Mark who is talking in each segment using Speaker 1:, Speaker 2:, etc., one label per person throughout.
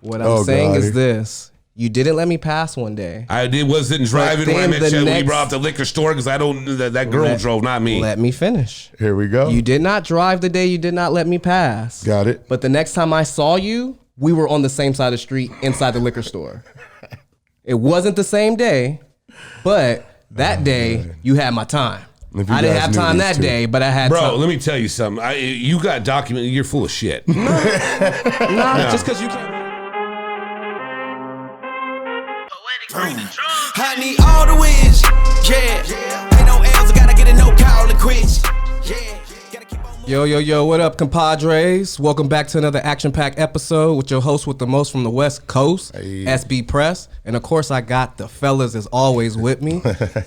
Speaker 1: What I'm saying is this. You didn't let me pass one day.
Speaker 2: I wasn't driving when I met you. We brought up the liquor store because I don't. That girl drove, not me.
Speaker 1: Let me finish.
Speaker 3: Here we go.
Speaker 1: You did not drive the day you did not let me pass.
Speaker 3: Got it.
Speaker 1: But the next time I saw you, we were on the same side of the street inside the liquor store. It wasn't the same day, but that day you had my time. I didn't have time that day, but I had time.
Speaker 2: Bro, let me tell you something. You got documented. You're full of shit.
Speaker 1: No, just because you can't.
Speaker 4: I need all the wins, yeah. Ain't no L's, I gotta get a no call and quits, yeah.
Speaker 1: Yo, what up, compadres? Welcome back to another action-packed episode with your host with the most from the West Coast, SB Press. And of course, I got the fellas as always with me.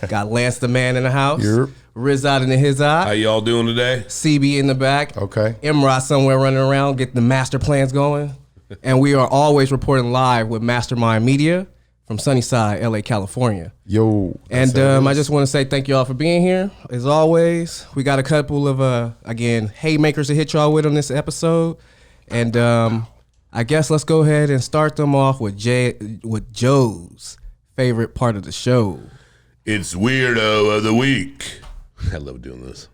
Speaker 1: Got Lance the man in the house.
Speaker 3: Yep.
Speaker 1: Riz out in his eye.
Speaker 2: How y'all doing today?
Speaker 1: CB in the back.
Speaker 3: Okay.
Speaker 1: Imrod somewhere running around, getting the master plans going. And we are always reporting live with Mastermind Media from Sunnyside, LA, California.
Speaker 3: Yo.
Speaker 1: And I just want to say thank you all for being here. As always, we got a couple of, again, haymakers to hit y'all with on this episode. And I guess let's go ahead and start them off with Joe's favorite part of the show.
Speaker 2: It's Weirdo of the Week. I love doing this.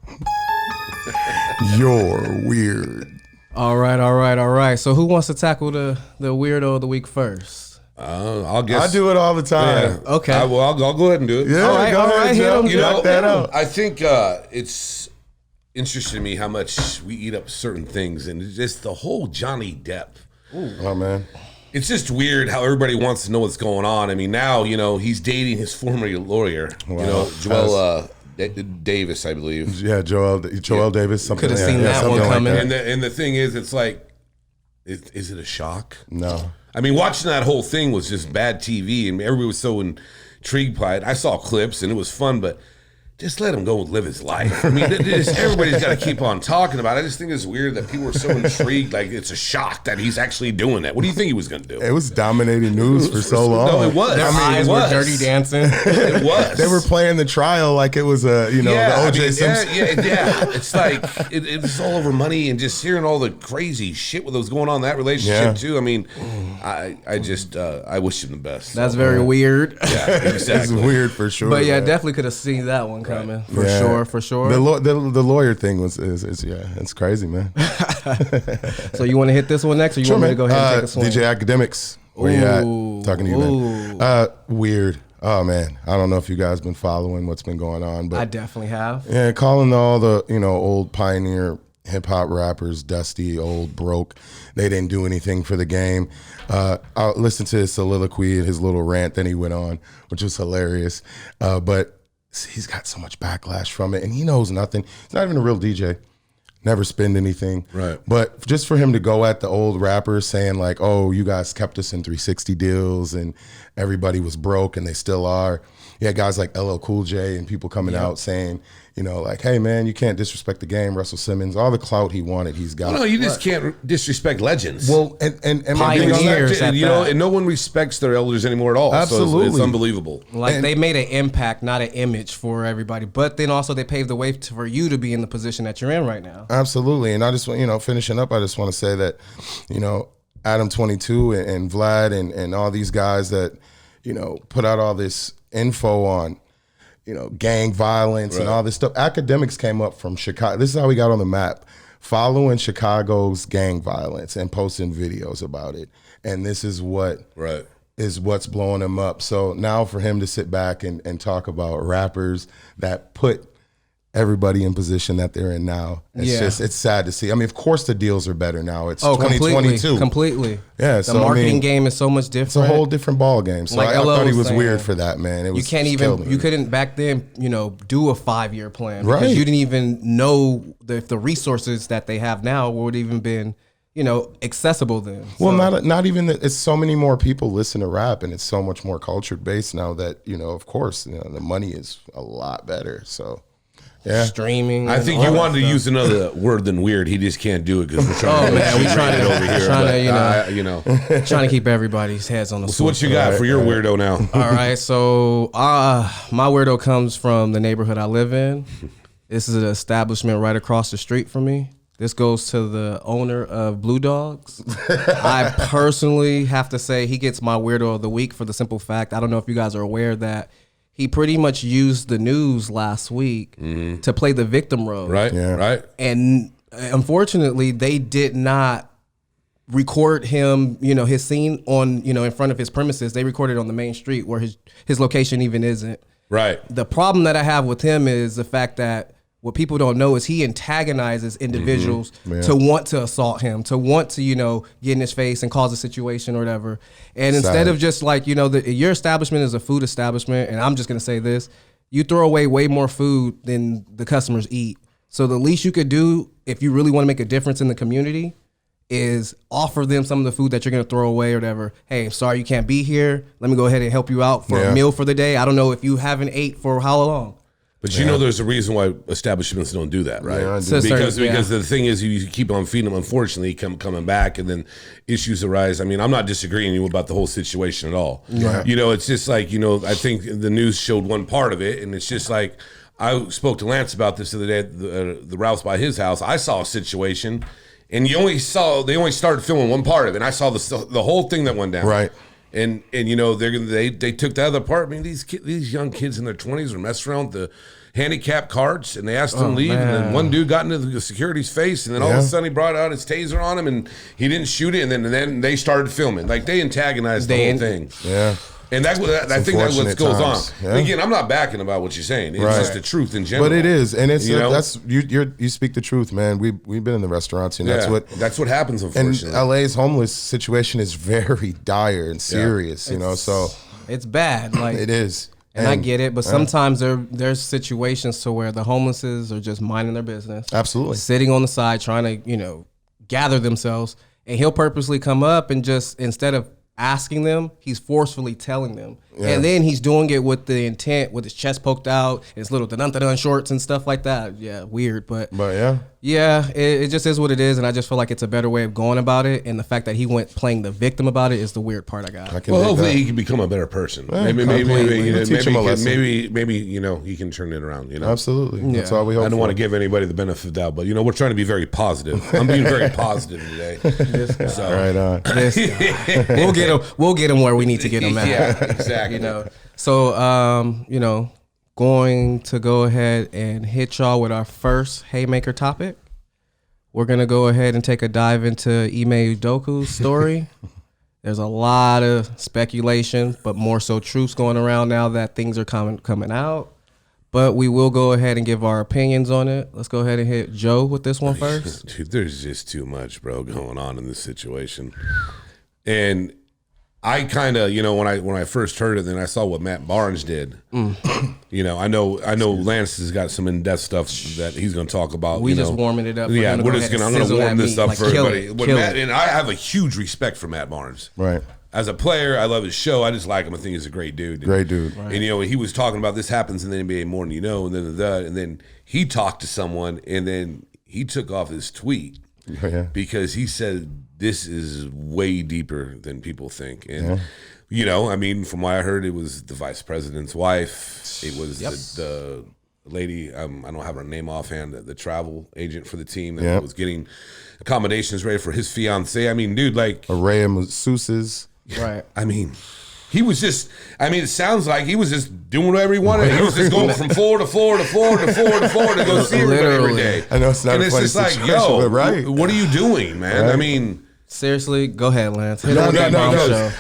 Speaker 3: You're weird.
Speaker 1: All right. So who wants to tackle the Weirdo of the Week first?
Speaker 2: I'll guess.
Speaker 3: I do it all the time.
Speaker 1: Yeah. Okay.
Speaker 2: I'll go ahead and do it.
Speaker 3: Yeah, all right.
Speaker 2: Knock
Speaker 3: that out.
Speaker 2: I think it's interesting to me how much we eat up certain things, and it's just the whole Johnny Depp.
Speaker 3: Ooh. Oh, man.
Speaker 2: It's just weird how everybody wants to know what's going on. I mean, now, he's dating his former lawyer, Joel Davis, I believe.
Speaker 3: Yeah, Joel Davis.
Speaker 1: Could have seen that one coming.
Speaker 2: Like that. And the thing is, it's like, is it a shock?
Speaker 3: No.
Speaker 2: I mean, watching that whole thing was just bad TV, and everybody was so intrigued by it. I saw clips, and it was fun, but just let him go and live his life. I mean, everybody's got to keep on talking about it. I just think it's weird that people are so intrigued, like it's a shock that he's actually doing that. What do you think he was going to do?
Speaker 3: It was dominating news for so long.
Speaker 2: No, it was.
Speaker 1: Their eyes were dirty dancing.
Speaker 2: It was.
Speaker 3: They were playing the trial like it was the O.J. Simpson.
Speaker 2: Yeah. It's like, it was all over money and just hearing all the crazy shit that was going on in that relationship, too. I mean, I wish him the best.
Speaker 1: That's very weird.
Speaker 2: Yeah, exactly.
Speaker 3: It's weird for sure.
Speaker 1: But yeah, definitely could have seen that one coming. For sure.
Speaker 3: The lawyer thing it's crazy, man.
Speaker 1: So you want to hit this one next, or you want me to go ahead and take this one?
Speaker 3: DJ Academics, where you at? Talking to you, man. Weird. Oh man, I don't know if you guys been following what's been going on, but
Speaker 1: I definitely have.
Speaker 3: Yeah, calling all the old pioneer hip hop rappers dusty, old, broke. They didn't do anything for the game. I'll listen to his soliloquy and his little rant that he went on, which was hilarious. But he's got so much backlash from it, and he knows nothing. He's not even a real DJ. Never spend anything.
Speaker 2: Right.
Speaker 3: But just for him to go at the old rappers saying like, oh, you guys kept us in 360 deals and everybody was broke and they still are. Yeah, guys like LL Cool J and people coming out saying, like, hey, man, you can't disrespect the game. Russell Simmons, all the clout he wanted, he's got.
Speaker 2: Well, no, you just can't disrespect legends.
Speaker 3: Well, and
Speaker 1: pioneers
Speaker 2: and no one respects their elders anymore at all.
Speaker 3: Absolutely.
Speaker 2: So it's unbelievable.
Speaker 1: Like they made an impact, not an image for everybody. But then also they paved the way for you to be in the position that you're in right now.
Speaker 3: Absolutely. And I just want, finishing up, I just want to say that, Adam 22 and Vlad and all these guys that, put out all this info on, gang violence and all this stuff. Academics came up from Chicago. This is how we got on the map, following Chicago's gang violence and posting videos about it. And this is what's blowing him up. So now for him to sit back and talk about rappers that put everybody in position that they're in now, it's sad to see. I mean, of course the deals are better now. It's 2022.
Speaker 1: Completely.
Speaker 3: Yeah,
Speaker 1: the marketing game is so much different.
Speaker 3: It's a whole different ball game. So I thought he was weird for that, man. It was
Speaker 1: you couldn't back then, do a 5-year plan.
Speaker 3: Right.
Speaker 1: Because you didn't even know if the resources that they have now would even been, accessible then.
Speaker 3: Well, not even that. It's so many more people listen to rap, and it's so much more culture based now that, of course, the money is a lot better. So. Yeah.
Speaker 1: Streaming.
Speaker 2: I think you wanted to use another word than weird. He just can't do it because we're trying to over here.
Speaker 1: Trying to keep everybody's heads on the.
Speaker 2: So what you got for your weirdo now?
Speaker 1: All right, so my weirdo comes from the neighborhood I live in. This is an establishment right across the street from me. This goes to the owner of Blue Dogs. I personally have to say he gets my Weirdo of the Week for the simple fact, I don't know if you guys are aware that he pretty much used the news last week to play the victim role.
Speaker 2: Right, right.
Speaker 1: And unfortunately, they did not record him, his scene on, in front of his premises. They recorded on the main street where his location even isn't.
Speaker 2: Right.
Speaker 1: The problem that I have with him is the fact that what people don't know is he antagonizes individuals to want to assault him, to want to, get in his face and cause a situation or whatever. And instead of just like, your establishment is a food establishment, and I'm just going to say this, you throw away way more food than the customers eat. So the least you could do if you really want to make a difference in the community is offer them some of the food that you're going to throw away or whatever. Hey, sorry you can't be here. Let me go ahead and help you out for a meal for the day. I don't know if you haven't ate for how long.
Speaker 2: But there's a reason why establishments don't do that, right?
Speaker 3: Yeah,
Speaker 2: because the thing is, you keep on feeding them. Unfortunately, coming back, and then issues arise. I mean, I'm not disagreeing with you about the whole situation at all.
Speaker 3: Yeah.
Speaker 2: It's just like I think the news showed one part of it, and it's just like I spoke to Lance about this the other day at the Ralph's by his house. I saw a situation, and they only started filming one part of it. And I saw the whole thing that went down.
Speaker 3: Right.
Speaker 2: And they took that other part. I mean, these young kids in their 20s were messing around with the handicap cards, and they asked him to leave.
Speaker 1: Man.
Speaker 2: And then one dude got into the security's face, and then all of a sudden he brought out his taser on him, and he didn't shoot it. And then they started filming. Like, they antagonized the whole thing.
Speaker 3: Yeah.
Speaker 2: And I think that's what goes on.
Speaker 3: Yeah.
Speaker 2: Again, I'm not backing about what you're saying. It's just the truth in general.
Speaker 3: But it is, and it's you speak the truth, man. We've been in the restaurants, and that's what happens. Unfortunately, and LA's homeless situation is very dire and serious. So
Speaker 1: it's bad. Like
Speaker 3: it is,
Speaker 1: and I get it. But sometimes there's situations to where the homelesses are just minding their business,
Speaker 3: absolutely
Speaker 1: sitting on the side trying to gather themselves, and he'll purposely come up and just instead of asking them, he's forcefully telling them. Yeah. And then he's doing it with the intent, with his chest poked out, his little dun-dun-dun shorts and stuff like that. Yeah, weird, but it just is what it is, and I just feel like it's a better way of going about it, and the fact that he went playing the victim about it is the weird part I got.
Speaker 2: Hopefully he can become a better person. Maybe he can turn it around.
Speaker 3: Absolutely. Yeah. That's all we hope.
Speaker 2: I don't want to give anybody the benefit of the doubt, but we're trying to be very positive. I'm being very positive today. So.
Speaker 3: Right on.
Speaker 1: We'll get him where we need to get him at.
Speaker 2: Yeah, exactly.
Speaker 1: So going to go ahead and hit y'all with our first haymaker topic. We're gonna go ahead and take a dive into Ime Udoka's story. There's a lot of speculation, but more so truths going around now that things are coming out. But we will go ahead and give our opinions on it. Let's go ahead and hit Joe with this one first.
Speaker 2: Dude, there's just too much, bro, going on in this situation. And I kind of, when I first heard it, then I saw what Matt Barnes did. I know Lance has got some in-depth stuff that he's going to talk about.
Speaker 1: We just warming it up.
Speaker 2: Yeah, I'm going to warm this up for everybody. And I have a huge respect for Matt Barnes.
Speaker 3: Right.
Speaker 2: As a player, I love his show. I just like him. I think he's a great dude.
Speaker 3: Great dude.
Speaker 2: Right. And he was talking about this happens in the NBA more than you know, and then he talked to someone, and then he took off his tweet because he said this is way deeper than people think. And from what I heard, it was the vice president's wife. It was the lady. I don't have her name offhand. The travel agent for the team that was getting accommodations ready for his fiance. I mean, dude, like
Speaker 3: array of masseuses.
Speaker 1: Right.
Speaker 2: I mean, he was just. I mean, it sounds like he was just doing whatever he wanted. He was just going from floor to floor to floor to floor to floor to go see everybody every day.
Speaker 3: I know it's not.
Speaker 2: And it's just like, yo,
Speaker 3: right?
Speaker 2: What are you doing, man?
Speaker 3: Right.
Speaker 2: I mean.
Speaker 1: Seriously, go ahead, Lance.
Speaker 3: No.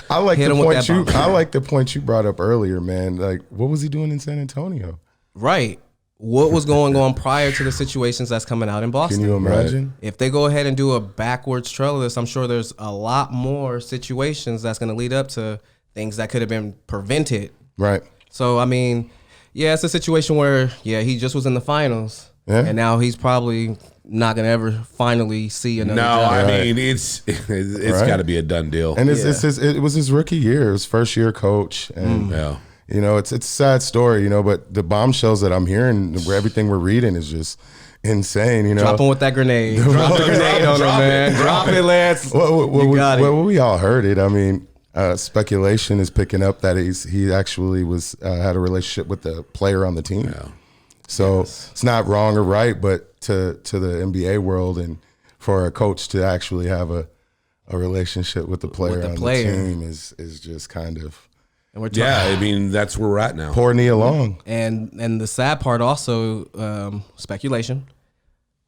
Speaker 3: I like the point you brought up earlier, man. Like, what was he doing in San Antonio?
Speaker 1: Right. What was going on prior to the situations that's coming out in Boston?
Speaker 3: Can you imagine?
Speaker 1: If they go ahead and do a backwards trail of this, I'm sure there's a lot more situations that's going to lead up to things that could have been prevented.
Speaker 3: Right.
Speaker 1: So, I mean, it's a situation where, he just was in the finals. Yeah. And now he's probably not gonna ever finally see another job.
Speaker 2: I mean it's got to be a done deal.
Speaker 3: And it was his rookie year, his first year coach, and it's a sad story, But the bombshells that I'm hearing, where everything we're reading is just insane.
Speaker 1: Drop him with that grenade. Drop the grenade on him, man. Drop it, Lance.
Speaker 3: We all heard it. I mean, speculation is picking up that he actually was had a relationship with the player on the team. Yeah. So it's not wrong or right, but to the NBA world and for a coach to actually have a relationship with the player on the team is just kind of.
Speaker 1: And we're
Speaker 2: I mean, that's where we're at now.
Speaker 3: Poor Nia Long.
Speaker 1: And the sad part also, speculation.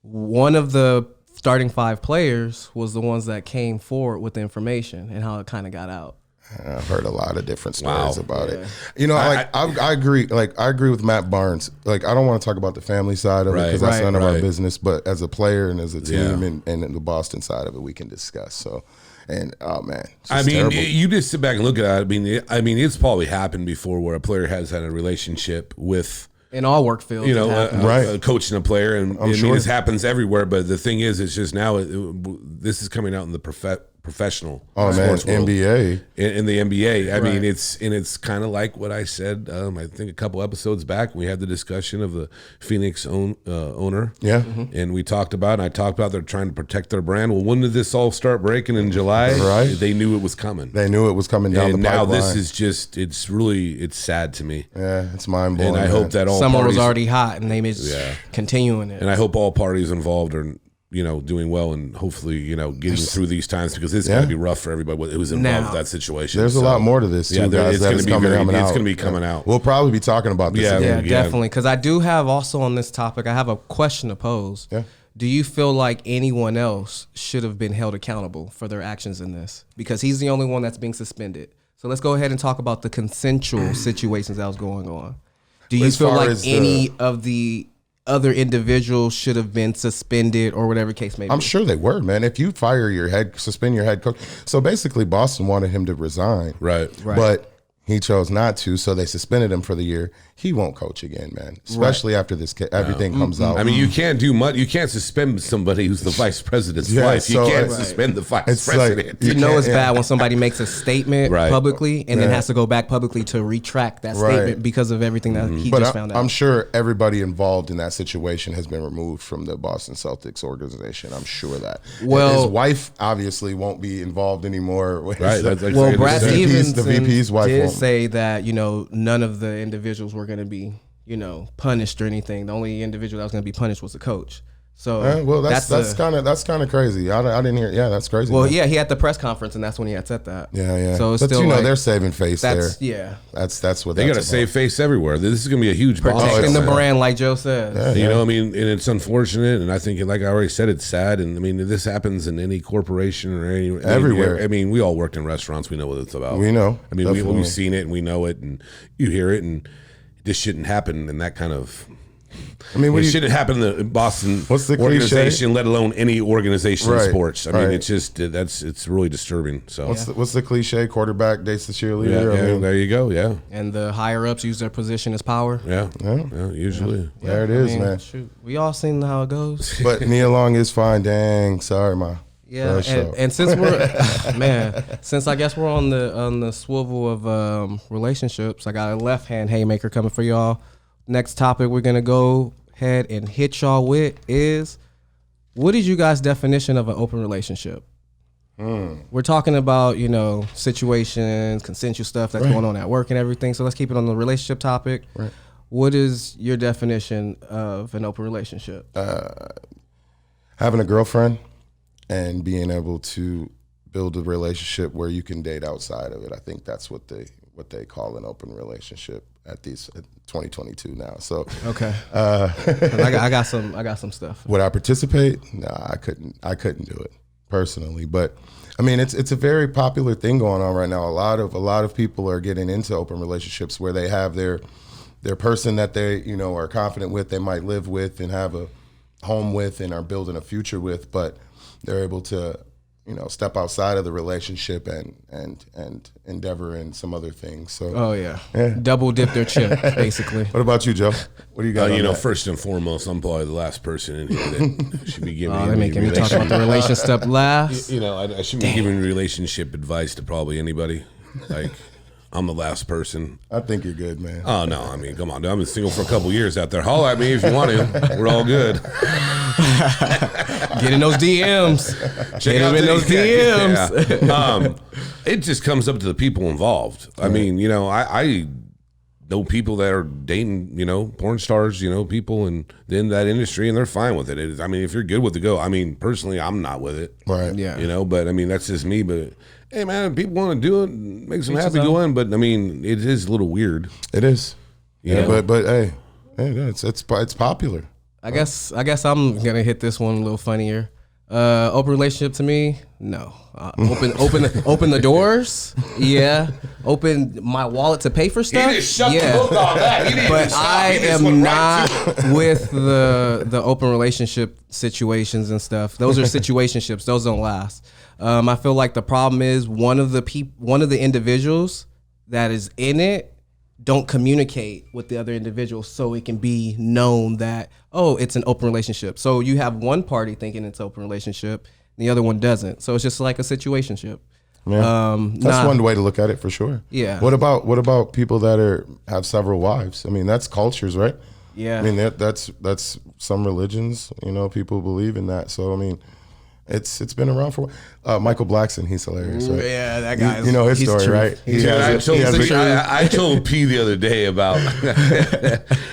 Speaker 1: One of the starting 5 players was the ones that came forward with the information and how it kind of got out.
Speaker 3: I've heard a lot of different stories about it.
Speaker 2: I
Speaker 3: agree. Like I agree with Matt Barnes. Like I don't want to talk about the family side of it because that's none of our business. But as a player and as a team and the Boston side of it, we can discuss. So, and oh man,
Speaker 2: I mean,
Speaker 3: terrible.
Speaker 2: you just sit back and look at it. I mean, it's probably happened before where a player has had a relationship with.
Speaker 1: In all work fields,
Speaker 2: a coach and a player, and I
Speaker 3: sure.
Speaker 2: mean, this happens everywhere. But the thing is, it's just now this is coming out in the professional.
Speaker 3: sports world. NBA
Speaker 2: in the NBA. I mean, it's kind of like what I said. I think a couple episodes back, we had the discussion of the Phoenix owner.
Speaker 3: Yeah,
Speaker 2: and we talked about. And I talked about they're trying to protect their brand. Well, when did this all start breaking in July?
Speaker 3: Right,
Speaker 2: they knew it was coming.
Speaker 3: They knew it was coming down
Speaker 2: and
Speaker 3: the pipeline.
Speaker 2: now this is just. It's sad to me.
Speaker 3: Yeah, it's mind blowing.
Speaker 2: And I hope that all
Speaker 1: summer
Speaker 2: parties,
Speaker 1: was already hot and they just continuing it.
Speaker 2: and I hope all parties involved are doing well and hopefully getting through these times because it's going to be rough for everybody who's involved in that situation.
Speaker 3: There's a lot more to this too, guys.
Speaker 2: It's going to be coming out.
Speaker 3: We'll probably be talking about this.
Speaker 1: Yeah, definitely. Because I do have also on this topic, I have a question to pose.
Speaker 3: Yeah.
Speaker 1: Do you feel like anyone else should have been held accountable for their actions in this? Because he's the only one that's being suspended. So let's go ahead and talk about the consensual situations that was going on. Do you feel like any of the other individuals should have been suspended or whatever case may be?
Speaker 3: I'm sure they were, man. If you suspend your head coach. So basically Boston wanted him to resign.
Speaker 2: Right.
Speaker 3: But he chose not to, so they suspended him for the year. He won't coach again, man. Especially after this, everything comes out.
Speaker 2: I mean, you can't do much. You can't suspend somebody who's the vice president's wife. You can't suspend the vice president.
Speaker 1: Like, it's bad when somebody makes a statement publicly and then has to go back publicly to retract that statement because of everything that he just found out.
Speaker 3: I'm sure everybody involved in that situation has been removed from the Boston Celtics organization. I'm sure that.
Speaker 1: Well,
Speaker 3: his wife obviously won't be involved anymore.
Speaker 2: Right.
Speaker 1: Well, Brad Stevens,
Speaker 3: the VP's wife,
Speaker 1: did
Speaker 3: won't
Speaker 1: say that none of the individuals were going to be punished or anything. The only individual that was going to be punished was the coach. So
Speaker 3: well, that's kind of crazy. I didn't hear. Yeah, that's crazy.
Speaker 1: Well, he had the press conference, and that's when he had said that.
Speaker 3: Yeah.
Speaker 1: So it's
Speaker 3: but
Speaker 1: still
Speaker 3: they're saving face there.
Speaker 1: Yeah,
Speaker 3: that's what
Speaker 2: they got to save face everywhere. This is going to be a huge
Speaker 1: protecting the brand, like Joe says.
Speaker 2: I mean, and it's unfortunate, and I think, like I already said, it's sad. And I mean, this happens in any corporation or
Speaker 3: everywhere.
Speaker 2: I mean, we all worked in restaurants. We know what it's about.
Speaker 3: We know.
Speaker 2: I mean, we've seen it, and we know it, and you hear it, and this shouldn't happen. And that kind of.
Speaker 3: I mean,
Speaker 2: it shouldn't happen in the Boston organization, let alone any organization in sports. I mean, it's just it's really distriburing. So
Speaker 3: what's the cliche? Quarterback dates the cheerleader.
Speaker 2: Yeah, there you go. Yeah,
Speaker 1: and the higher ups use their position as power.
Speaker 2: Yeah. Usually.
Speaker 3: Yeah. There it is, man.
Speaker 1: Shoot. We all seen how it goes.
Speaker 3: But Nia Long is fine. Dang, sorry, ma.
Speaker 1: Yeah, and since we're since I guess we're on the swivel of relationships, I got a left hand haymaker coming for y'all. Next topic we're gonna go ahead and hit y'all with is, what is you guys' definition of an open relationship? We're talking about situations, consensual stuff that's going on at work and everything. So let's keep it on the relationship topic.
Speaker 3: Right.
Speaker 1: What is your definition of an open relationship?
Speaker 3: Having a girlfriend and being able to build a relationship where you can date outside of it. I think that's what they call an open relationship at 2022 now. So
Speaker 1: okay, I got some stuff.
Speaker 3: Would I participate? No, I couldn't do it personally. But I mean, it's a very popular thing going on right now. A lot of people are getting into open relationships where they have their person that they are confident with, they might live with and have a home with and are building a future with, but they're able to step outside of the relationship and endeavor in some other things. So
Speaker 1: double dip their chip, basically.
Speaker 3: What about you, Joe? What do you got?
Speaker 2: First and foremost, I'm probably the last person in here that should be giving.
Speaker 1: They're making me talk about the relationship stuff last.
Speaker 2: I shouldn't be giving relationship advice to probably anybody. Like, I'm the last person.
Speaker 3: I think you're good, man.
Speaker 2: Oh, no. I mean, come on. I've been single for a couple years out there. Holler at me if you want to. We're all good.
Speaker 1: Get in those DMs.
Speaker 2: Check out those DMs. Yeah. It just comes up to the people involved. I mean, I've know people that are dating, porn stars, people in that industry, and they're fine with it. I mean, if you're good with it, go. I mean, personally, I'm not with it.
Speaker 3: Right.
Speaker 1: Yeah.
Speaker 2: But I mean, that's just me. But hey, man, if people want to do it, makes them happy, go in. But I mean, it is a little weird.
Speaker 3: It is.
Speaker 2: Yeah.
Speaker 3: But hey, it's popular.
Speaker 1: I guess I'm gonna hit this one a little funnier. Open relationship to me, no. Open the doors, yeah. Open my wallet to pay for stuff,
Speaker 2: He just shut
Speaker 1: yeah.
Speaker 2: the book on that. He didn't even
Speaker 1: But
Speaker 2: stop.
Speaker 1: I
Speaker 2: He just
Speaker 1: am
Speaker 2: went
Speaker 1: not
Speaker 2: right to it.
Speaker 1: with the open relationship situations and stuff. Those are situationships. Those don't last. I feel like the problem is one of the individuals that is in it don't communicate with the other individual so it can be known that, oh, it's an open relationship. So you have one party thinking it's open relationship, and the other one doesn't. So it's just like a situationship.
Speaker 3: Yeah. That's one way to look at it for sure.
Speaker 1: Yeah.
Speaker 3: What about people that have several wives? I mean, that's cultures, right?
Speaker 1: Yeah.
Speaker 3: I mean, that's some religions, people believe in that. So I mean, it's been around for a while. Michael Blackson, he's hilarious, right?
Speaker 1: Yeah, that guy.
Speaker 3: You know his
Speaker 1: he's
Speaker 3: story,
Speaker 1: true.
Speaker 3: right?
Speaker 1: He's
Speaker 2: I told P the other day about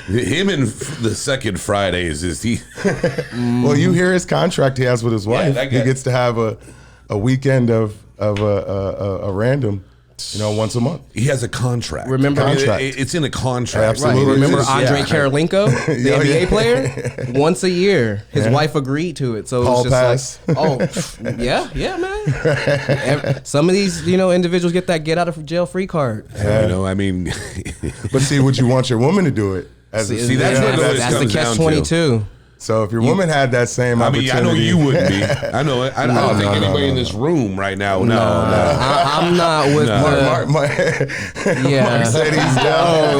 Speaker 2: him and the second Fridays. Is he?
Speaker 3: Well, you hear his contract he has with his wife.
Speaker 2: that guy-
Speaker 3: He gets to have a weekend of a random, once a month.
Speaker 2: He has a contract.
Speaker 1: Remember-
Speaker 3: Contract.
Speaker 2: It's in a contract.
Speaker 3: Absolutely.
Speaker 1: Right. Remember
Speaker 3: It is,
Speaker 1: Andre
Speaker 2: yeah.
Speaker 1: Karolinko, the
Speaker 3: Yeah,
Speaker 1: NBA
Speaker 3: yeah.
Speaker 1: player? Once a year, his wife agreed to it. So it
Speaker 3: Hall
Speaker 1: was
Speaker 3: pass.
Speaker 1: just like, yeah, man. Some of these, individuals get that get out of jail free card.
Speaker 2: I mean,
Speaker 3: But see, would you want your woman to do it?
Speaker 2: See, that's what it always
Speaker 1: that's the
Speaker 2: comes down
Speaker 1: catch
Speaker 2: to.
Speaker 1: 22.
Speaker 3: So if your woman had that same
Speaker 2: I mean,
Speaker 3: opportunity,
Speaker 2: I know you wouldn't be. I know it. I don't think anybody in this room right now. No.
Speaker 1: I'm not with yeah.
Speaker 3: Mercedes down.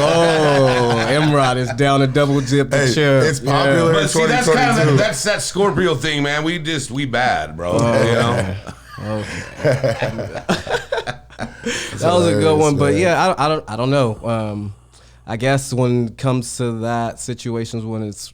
Speaker 1: Emrod is down to double dip the
Speaker 3: Hey,
Speaker 1: chip.
Speaker 3: it's popular.
Speaker 2: But see, that's kind of
Speaker 3: 2022.
Speaker 2: that's that Scorpio thing, man. We bad, bro.
Speaker 1: That was a good one, but yeah, I don't know. I guess when it comes to that situations when it's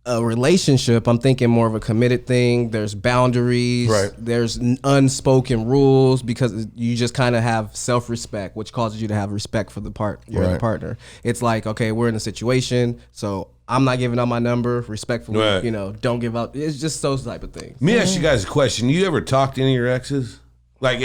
Speaker 1: a relationship, I'm thinking more of a committed thing. There's boundaries.
Speaker 3: Right.
Speaker 1: There's unspoken rules because you just kind of have self-respect, which causes you to have respect for your other
Speaker 3: Right.
Speaker 1: partner. It's like, okay, we're in a situation, so I'm not giving out my number respectfully.
Speaker 2: Right.
Speaker 1: Don't give out. It's just those type of things.
Speaker 2: Let me ask you guys a question. You ever talk to any of your exes? Like,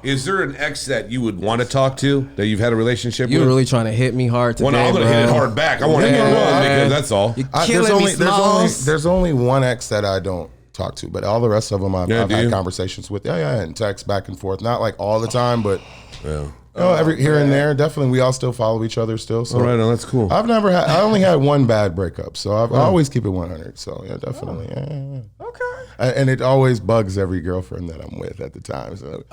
Speaker 2: is there an ex that you would want to talk to that you've had a relationship
Speaker 1: You're
Speaker 2: with?
Speaker 1: really trying to hit me hard today,
Speaker 2: Well, no, I'm gonna
Speaker 1: bro.
Speaker 2: hit it hard back. I want to hit one because that's all.
Speaker 1: Killing me, Smalls.
Speaker 3: there's only one ex that I don't talk to, but all the rest of them I've
Speaker 2: do
Speaker 3: had
Speaker 2: you?
Speaker 3: conversations with. Yeah, and text back and forth. Not like all the time, but
Speaker 2: Yeah.
Speaker 3: every here and there. Definitely, we all still follow each other still. So
Speaker 2: All right, no, that's cool.
Speaker 3: I only had one bad breakup, so I always keep it 100. So yeah, definitely. Yeah.
Speaker 1: Okay.
Speaker 3: And it always bugs every girlfriend that I'm with at the time. So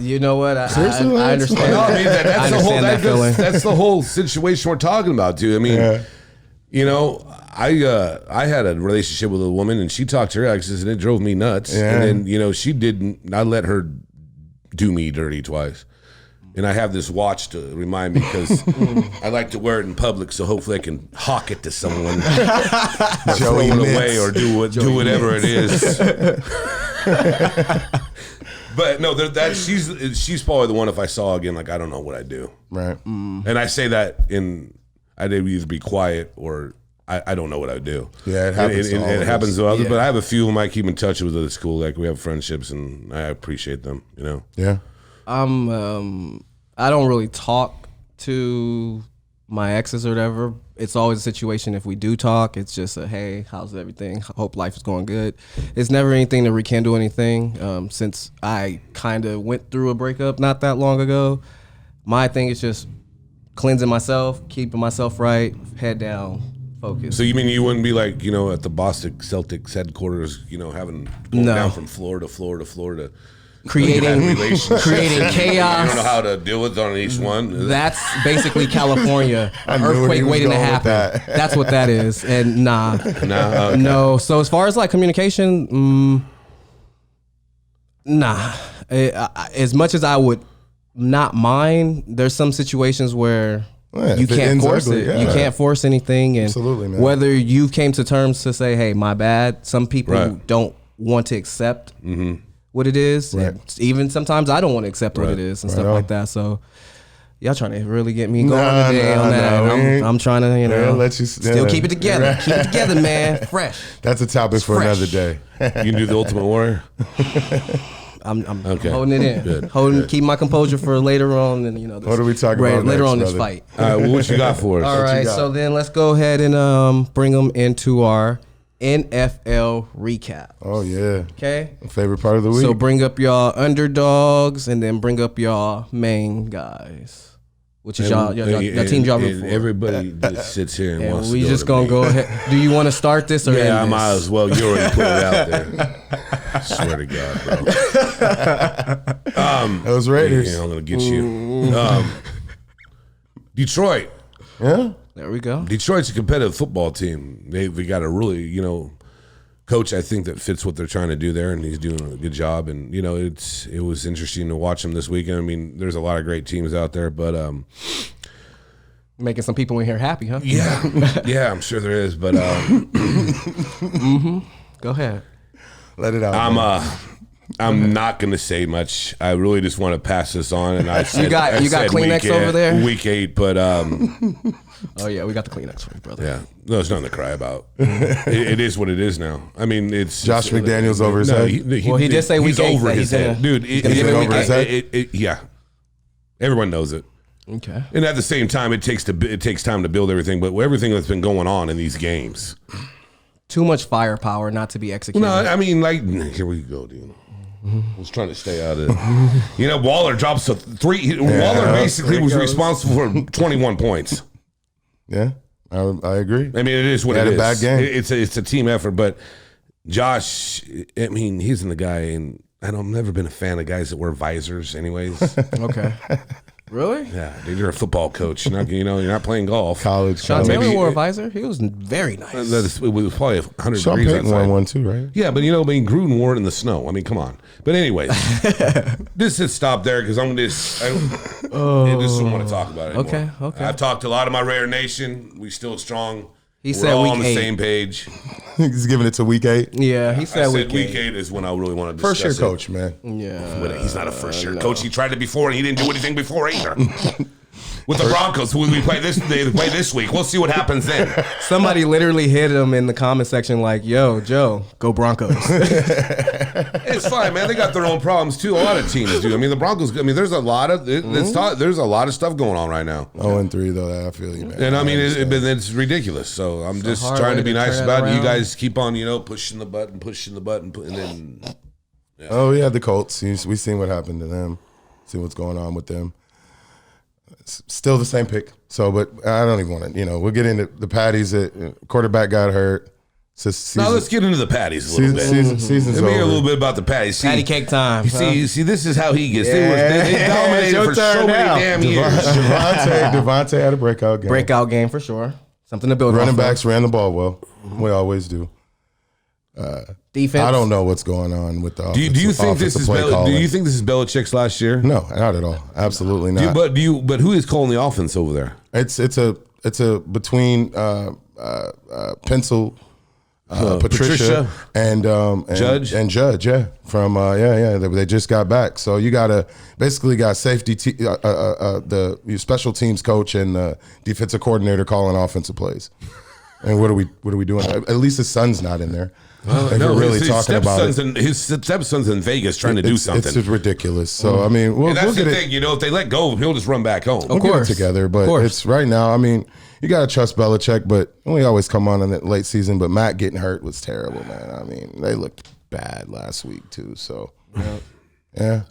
Speaker 1: You know what? I
Speaker 3: Seriously,
Speaker 1: I
Speaker 3: Lance?
Speaker 1: understand.
Speaker 2: No, I mean
Speaker 1: I
Speaker 2: that's the whole
Speaker 1: understand that feeling.
Speaker 2: that's the whole situation we're talking about, dude. I mean,
Speaker 3: Yeah.
Speaker 2: I had a relationship with a woman and she talked to her exes and it drove me nuts.
Speaker 3: Yeah.
Speaker 2: And then she didn't. I let her do me dirty twice. And I have this watch to remind me because I like to wear it in public, so hopefully I can hawk it to someone, or throw it
Speaker 3: Mitts.
Speaker 2: away, or do whatever it is. But no, she's probably the one. If I saw again, like I don't know what I'd do.
Speaker 3: right.
Speaker 2: And I say that I'd either be quiet or I don't know what I'd do.
Speaker 3: Yeah, it happens to all
Speaker 2: It
Speaker 3: of
Speaker 2: happens
Speaker 3: us.
Speaker 2: to others,
Speaker 1: Yeah.
Speaker 2: but I have a few of them I keep in touch with at school. Like we have friendships, and I appreciate them.
Speaker 3: Yeah.
Speaker 1: I don't really talk to my exes or whatever. It's always a situation if we do talk, it's just a, hey, how's everything? Hope life is going good. It's never anything to rekindle anything. Since I kind of went through a breakup not that long ago, my thing is just cleansing myself, keeping myself right, head down, focus.
Speaker 2: So you mean you wouldn't be like at the Boston Celtics headquarters, going
Speaker 1: No.
Speaker 2: down from floor to floor to floor to
Speaker 1: creating
Speaker 2: relationships.
Speaker 1: creating
Speaker 2: You don't know
Speaker 1: chaos.
Speaker 2: how to deal with on each one.
Speaker 1: That's basically California.
Speaker 3: I knew where he
Speaker 1: Earthquake
Speaker 3: was
Speaker 1: waiting to
Speaker 3: going with
Speaker 1: happen.
Speaker 3: that.
Speaker 1: That's what that is. And nah.
Speaker 2: Nah, okay.
Speaker 1: No. So as far as like communication, nah. As much as I would not mind, there's some situations where
Speaker 3: Yeah,
Speaker 1: you
Speaker 3: if it
Speaker 1: can't
Speaker 3: ends
Speaker 1: force
Speaker 3: ugly,
Speaker 1: it.
Speaker 3: yeah.
Speaker 1: You can't force anything. And
Speaker 3: Absolutely, man.
Speaker 1: whether you came to terms to say, hey, my bad, some people
Speaker 2: Right.
Speaker 1: don't want to accept what it is.
Speaker 3: Right.
Speaker 1: And even sometimes I don't want to accept what
Speaker 2: Right.
Speaker 1: it is and
Speaker 3: Right
Speaker 1: stuff
Speaker 3: on.
Speaker 1: like that. So Y'all trying to really get me going today on that. I'm trying to,
Speaker 3: let you
Speaker 1: still keep it together. Keep it together, man. Fresh.
Speaker 3: That's a topic for another day.
Speaker 2: You can do the Ultimate Warrior.
Speaker 1: I'm holding it in.
Speaker 2: Good.
Speaker 1: Keep my composure for later on. And
Speaker 3: what are we talking about
Speaker 1: later
Speaker 3: next,
Speaker 1: on this
Speaker 3: brother?
Speaker 1: fight?
Speaker 2: All right, well, what you got for us?
Speaker 1: All right, so then let's go ahead and bring them into our NFL recap.
Speaker 3: Oh yeah.
Speaker 1: Okay.
Speaker 3: Favorite part of the week.
Speaker 1: So bring up y'all underdogs and then bring up y'all main guys. Which is y'all team y'all root for.
Speaker 2: Everybody just sits here and wants to
Speaker 1: we
Speaker 2: go
Speaker 1: just
Speaker 2: to
Speaker 1: gonna
Speaker 2: me.
Speaker 1: go ahead. Do you want to start this or
Speaker 2: Yeah,
Speaker 1: end
Speaker 2: I
Speaker 1: this?
Speaker 2: might as well. You already put it out there. Swear to God, bro.
Speaker 3: Those Raiders.
Speaker 2: Yeah, I'm gonna get you. Detroit.
Speaker 3: Yeah.
Speaker 1: There we go.
Speaker 2: Detroit's a competitive football team. We got a really, coach, I think, that fits what they're trying to do there, and he's doing a good job. And it was interesting to watch him this weekend. I mean, there's a lot of great teams out there, but
Speaker 1: Making some people in here happy, huh?
Speaker 2: yeah, I'm sure there is. But
Speaker 1: Go ahead.
Speaker 3: Let it out.
Speaker 2: I'm not going to say much. I really just want to pass this on. And I said,
Speaker 1: You got Kleenex over there?
Speaker 2: Week 8, but
Speaker 1: Oh yeah, we got the Kleenex for you, brother.
Speaker 2: yeah, no, it's nothing to cry about. it is what it is now. I mean, it's
Speaker 3: Josh McDaniels over his head.
Speaker 1: He did say
Speaker 2: he's
Speaker 1: week 8
Speaker 2: over
Speaker 1: that
Speaker 2: his
Speaker 1: he's
Speaker 2: head,
Speaker 1: gonna-
Speaker 2: dude.
Speaker 1: he's gonna give it week 8.
Speaker 2: Yeah, everyone knows it.
Speaker 1: Okay.
Speaker 2: And at the same time, it takes time to build everything. But everything that's been going on in these games,
Speaker 1: Too much firepower not to be executed.
Speaker 2: no, I mean, like, here we go, dude. I was trying to stay out of it. Waller drops a 3. Waller basically was responsible for 21 points.
Speaker 3: Yeah, I agree.
Speaker 2: I mean, it is what
Speaker 3: He
Speaker 2: it
Speaker 3: had
Speaker 2: is.
Speaker 3: a bad game.
Speaker 2: It's a team effort. But Josh, I mean, he's in the guy, and I've never been a fan of guys that wear visors. Anyways,
Speaker 1: Okay. Really?
Speaker 2: yeah, dude, you're a football coach. You're not playing golf.
Speaker 3: College.
Speaker 1: Sean
Speaker 2: maybe-
Speaker 1: Taylor wore a visor. He was very nice.
Speaker 2: It was probably 100
Speaker 3: Sean
Speaker 2: degrees
Speaker 3: Payton
Speaker 2: outside.
Speaker 3: won one too, right?
Speaker 2: Yeah, but Gruden wore it in the snow. I mean, come on. But anyways, this is stop there because I just don't want to talk about it anymore.
Speaker 1: Okay.
Speaker 2: I've talked to a lot of my Raider Nation. We still strong.
Speaker 1: He
Speaker 2: We're
Speaker 1: said
Speaker 2: all
Speaker 1: week
Speaker 2: on the
Speaker 1: 8.
Speaker 2: same page.
Speaker 3: He's giving it to week 8.
Speaker 1: Yeah, he
Speaker 2: I
Speaker 1: said
Speaker 2: said
Speaker 1: week
Speaker 2: week
Speaker 1: 8.
Speaker 2: 8 is when I really want to discuss
Speaker 3: First year
Speaker 2: it.
Speaker 3: coach, man.
Speaker 1: Yeah.
Speaker 2: But he's not a first year coach. He tried it before and he didn't do anything before either. With the Broncos, who we play this week. We'll see what happens then.
Speaker 1: Somebody literally hit him in the comment section like, "Yo, Joe, go Broncos."
Speaker 2: It's fine, man. They got their own problems too. A lot of teams do. I mean, the Broncos. I mean, there's a lot of there's a lot of stuff going on right now.
Speaker 3: 0-3 though. I feel you, man.
Speaker 2: And I mean, it's ridiculous. So I'm just
Speaker 1: hard
Speaker 2: trying
Speaker 1: way
Speaker 2: to be
Speaker 1: to
Speaker 2: nice
Speaker 1: turn
Speaker 2: about it. You
Speaker 1: around.
Speaker 2: guys keep on, pushing the button, and then
Speaker 3: Oh, we had the Colts. We seen what happened to them. See what's going on with them. It's still the same pick. So, but I don't even want to. We'll get into the patties. Quarterback got hurt.
Speaker 2: now let's get into the patties a little bit.
Speaker 3: Season's
Speaker 2: Let me hear a
Speaker 3: over.
Speaker 2: little bit about the patties. See,
Speaker 1: Patty cake time.
Speaker 2: See, this is how he gets. They
Speaker 3: Yeah.
Speaker 2: dominated
Speaker 3: It's your
Speaker 2: for
Speaker 3: turn
Speaker 2: so many
Speaker 3: now.
Speaker 2: damn years.
Speaker 3: Devontae had a breakout game.
Speaker 1: Breakout game for sure. Something to build
Speaker 3: Running
Speaker 1: off
Speaker 3: backs ran the ball well. We always do.
Speaker 1: Defense.
Speaker 3: I don't know what's going on with the
Speaker 2: Do you think this is
Speaker 3: play
Speaker 2: do
Speaker 3: calling.
Speaker 2: you think this is Belichick's last year?
Speaker 3: No, not at all. Absolutely not.
Speaker 2: But who is calling the offense over there?
Speaker 3: It's a between Pencil, Patricia and
Speaker 2: Judge?
Speaker 3: and Judge, yeah. From they just got back. So you got safety the special teams coach and the defensive coordinator calling offensive plays. And what are we doing? At least his son's not in there. If you're really talking about it.
Speaker 2: His stepson's in Vegas trying to do something.
Speaker 3: It's ridiculous. So I mean,
Speaker 2: And that's
Speaker 3: we'll
Speaker 2: the
Speaker 3: get
Speaker 2: thing, if they let go, he'll just run back home.
Speaker 3: We'll
Speaker 1: course.
Speaker 3: get it together, but
Speaker 1: Of course.
Speaker 3: it's right now. I mean, you got to trust Belichick, but we always come on in the late season. But Matt getting hurt was terrible, man. I mean, they looked bad last week too. So, yeah.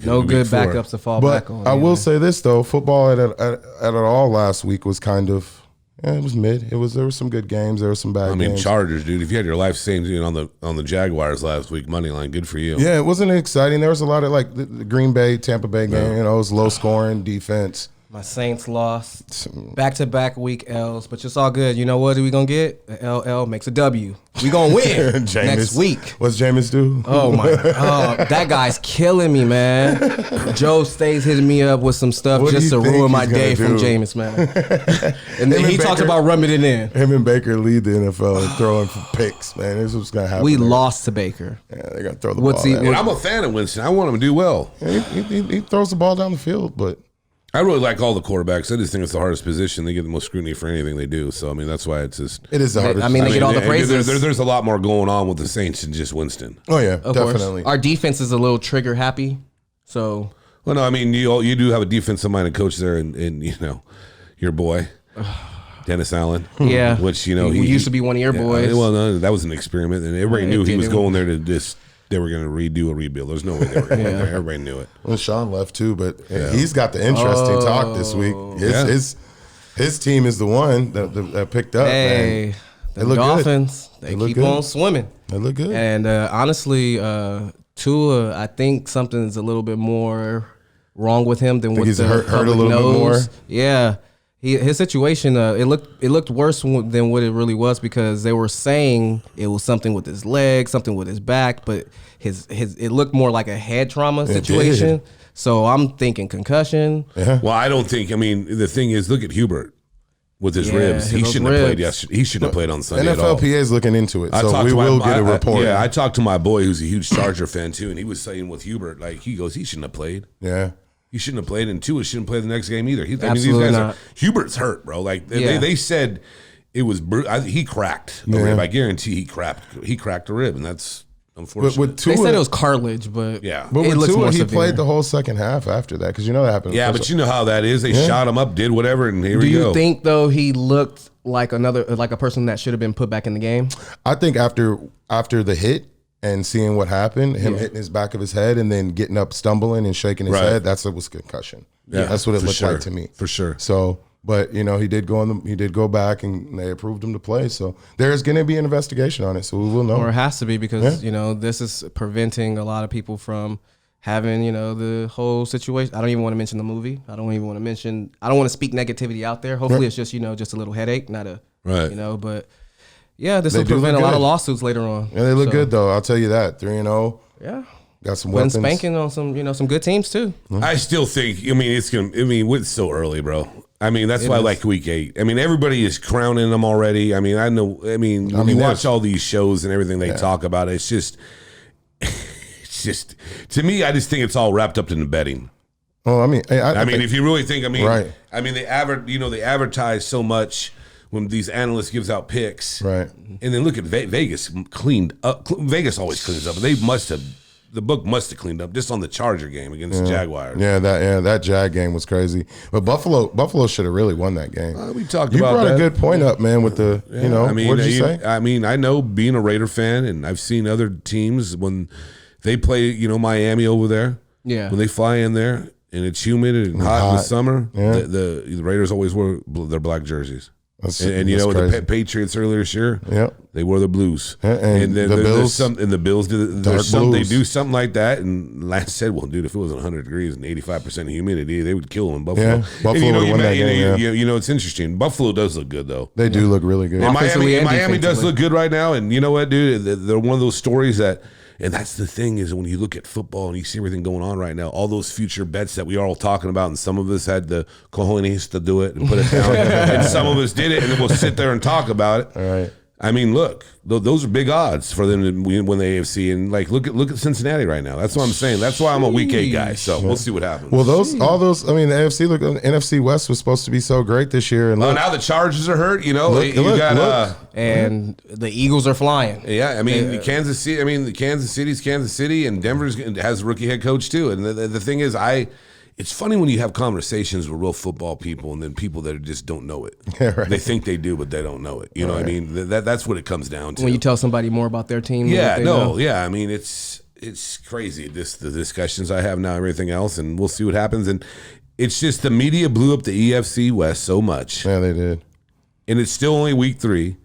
Speaker 1: No good
Speaker 2: Week 4.
Speaker 1: backups to fall
Speaker 3: But
Speaker 1: back on.
Speaker 3: I will
Speaker 1: either.
Speaker 3: say this though: football at it all last week was kind of. Yeah, it was mid. There were some good games. There were some bad
Speaker 2: I mean,
Speaker 3: games.
Speaker 2: Chargers, dude. If you had your life saved on the Jaguars last week, money line, good for you.
Speaker 3: Yeah, it wasn't exciting. There was a lot of like the Green Bay, Tampa Bay game. It was low scoring defense.
Speaker 1: My Saints lost back-to-back week L's, but it's all good. You know what are we gonna get? The LL makes a W. We gonna win next week.
Speaker 3: What's Jameis do?
Speaker 1: Oh my! That guy's killing me, man. Joe stays hitting me up with some stuff
Speaker 3: What do
Speaker 1: just
Speaker 3: you
Speaker 1: to
Speaker 3: think
Speaker 1: ruin my
Speaker 3: he's gonna
Speaker 1: day from
Speaker 3: do?
Speaker 1: Jameis, man. And then
Speaker 3: Him
Speaker 1: he
Speaker 3: and
Speaker 1: talks
Speaker 3: Baker-
Speaker 1: about rubbing it in.
Speaker 3: Him and Baker lead the NFL in throwing for picks, man. This is what's gonna happen.
Speaker 1: We
Speaker 3: there.
Speaker 1: lost to Baker.
Speaker 3: Yeah, they're gonna throw the
Speaker 1: What's
Speaker 3: ball.
Speaker 1: he-
Speaker 3: at
Speaker 2: And
Speaker 3: him.
Speaker 2: I'm a fan of Winston. I want him to do well.
Speaker 3: He throws the ball down the field, but
Speaker 2: I really like all the quarterbacks. I just think it's the hardest position. They get the most scrutiny for anything they do. So, I mean, that's why it's just...
Speaker 3: It is the hardest.
Speaker 1: I mean, they get all the praises.
Speaker 2: There's a lot more going on with the Saints than just Winston.
Speaker 3: Oh, yeah,
Speaker 1: Of
Speaker 3: definitely.
Speaker 1: course. Our defense is a little trigger happy. So...
Speaker 2: Well, no, I mean, you do have a defensive-minded coach there and your boy, Dennis Allen.
Speaker 1: Yeah.
Speaker 2: Which,
Speaker 1: he used to be one of your boys.
Speaker 2: Well, no, that was an experiment. And everybody knew he was going there to just... They were going to redo a rebuild. There's no way they were going there. Everybody knew it.
Speaker 3: Well, Sean left too, but he's got the interesting talk this week. His team is the one that picked up.
Speaker 1: Hey, the Dolphins, they keep on swimming.
Speaker 3: They look good.
Speaker 1: And honestly, Tua, I think something's a little bit more wrong with him than what
Speaker 3: he's
Speaker 1: the
Speaker 3: hurt a
Speaker 1: public
Speaker 3: little
Speaker 1: knows.
Speaker 3: bit more.
Speaker 1: Yeah. His situation, it looked worse than what it really was because they were saying it was something with his leg, something with his back, but it looked more like a head trauma situation.
Speaker 3: Did.
Speaker 1: So I'm thinking concussion.
Speaker 3: Yeah.
Speaker 2: Well, I don't think. I mean, the thing is, look at Hubert with his ribs. He shouldn't have played yesterday. He shouldn't have played on Sunday at all.
Speaker 3: NFLPA is looking into it, so we will get a report.
Speaker 2: I talked to my boy who's a huge Charger fan too, and he was saying with Hubert, like he shouldn't have played.
Speaker 3: Yeah.
Speaker 2: He shouldn't have played, and Tua shouldn't play the next game either.
Speaker 1: Absolutely not.
Speaker 2: Hubert's hurt, bro. Like they said, it was he cracked a rib. I guarantee he cracked a rib, and that's unfortunate.
Speaker 3: With Tua,
Speaker 1: they said it was cartilage, but
Speaker 3: But
Speaker 1: it
Speaker 3: with
Speaker 1: looks
Speaker 3: Tua,
Speaker 1: more
Speaker 3: he
Speaker 1: severe.
Speaker 3: played the whole second half after that because that happened.
Speaker 2: Yeah, but you know how that is. They shot him up, did whatever, and here we go.
Speaker 1: Do you think though he looked like a person that should have been put back in the game?
Speaker 3: I think after the hit and seeing what happened, him hitting his back of his head and then getting up, stumbling and shaking his head, that's what was concussion. Yeah, that's what it looked like to me.
Speaker 2: For sure.
Speaker 3: So, but he did go back and they approved him to play. So there's going to be an investigation on it. So we will know.
Speaker 1: Or it has to be because this is preventing a lot of people from having the whole situation. I don't even want to mention the movie. I don't want to speak negativity out there. Hopefully it's just just a little headache, not a But yeah, this will prevent a lot of lawsuits later on.
Speaker 3: Yeah, they look good though. I'll tell you that 3-0.
Speaker 1: Yeah.
Speaker 3: Got some
Speaker 1: When
Speaker 3: weapons.
Speaker 1: spanking on some some good teams too.
Speaker 2: I still think. It's so early, bro. I mean, that's why I like week 8. I mean, everybody is crowning them already. I mean, I know. I mean, when you watch all these shows and everything they talk about, it's just to me, I just think it's all wrapped up in the betting.
Speaker 3: Oh, I mean,
Speaker 2: if you really think,
Speaker 3: right.
Speaker 2: I mean, they advertise so much when these analysts gives out picks,
Speaker 3: right?
Speaker 2: And then look at Vegas cleaned up. Vegas always cleans up, but the book must have cleaned up just on the Charger game against the Jaguars.
Speaker 3: Yeah, that Jag game was crazy. But Buffalo should have really won that game.
Speaker 2: We talked
Speaker 3: you
Speaker 2: about that.
Speaker 3: You brought a good point up, man, with the, what did you say?
Speaker 2: I mean, I know being a Raider fan, and I've seen other teams when they play, Miami over there. Yeah. When they fly in there and it's humid and hot in the summer, the Raiders always wear their black jerseys. And the Patriots earlier this year, they wore the blues. And then
Speaker 3: the Bills,
Speaker 2: the Bills they do something like that. And Lance said, "Well, dude, if it was 100 degrees and 85% humidity, they would kill them in Buffalo."
Speaker 3: Yeah, Buffalo would win that game.
Speaker 2: It's interesting. Buffalo does look good though.
Speaker 3: They do look really good.
Speaker 2: And Miami does look good right now. And you know what, dude? They're one of those stories that. And that's the thing is when you look at football and you see everything going on right now, all those future bets that we are all talking about, and some of us had the cojones to do it and put it down, and some of us did it, and then we'll sit there and talk about it.
Speaker 3: All right.
Speaker 2: I mean, look, those are big odds for them to win the AFC, and look at Cincinnati right now. That's what I'm saying. That's why I'm a week 8 guy. So we'll see what happens.
Speaker 3: Well, the NFC was supposed to be so great this year, and
Speaker 2: now the Chargers are hurt.
Speaker 1: And the Eagles are flying.
Speaker 2: Yeah, I mean Kansas City. I mean the Kansas City, and Denver's has a rookie head coach too. And the thing is, it's funny when you have conversations with real football people and then people that just don't know it.
Speaker 3: Right.
Speaker 2: They think they do, but they don't know it. You know what I mean? That's what it comes down to.
Speaker 1: When you tell somebody more about their team.
Speaker 2: I mean, it's crazy, the discussions I have now, everything else, and we'll see what happens. And it's just the media blew up the EFC West so much.
Speaker 3: Yeah, they did.
Speaker 2: And it's still only week 3.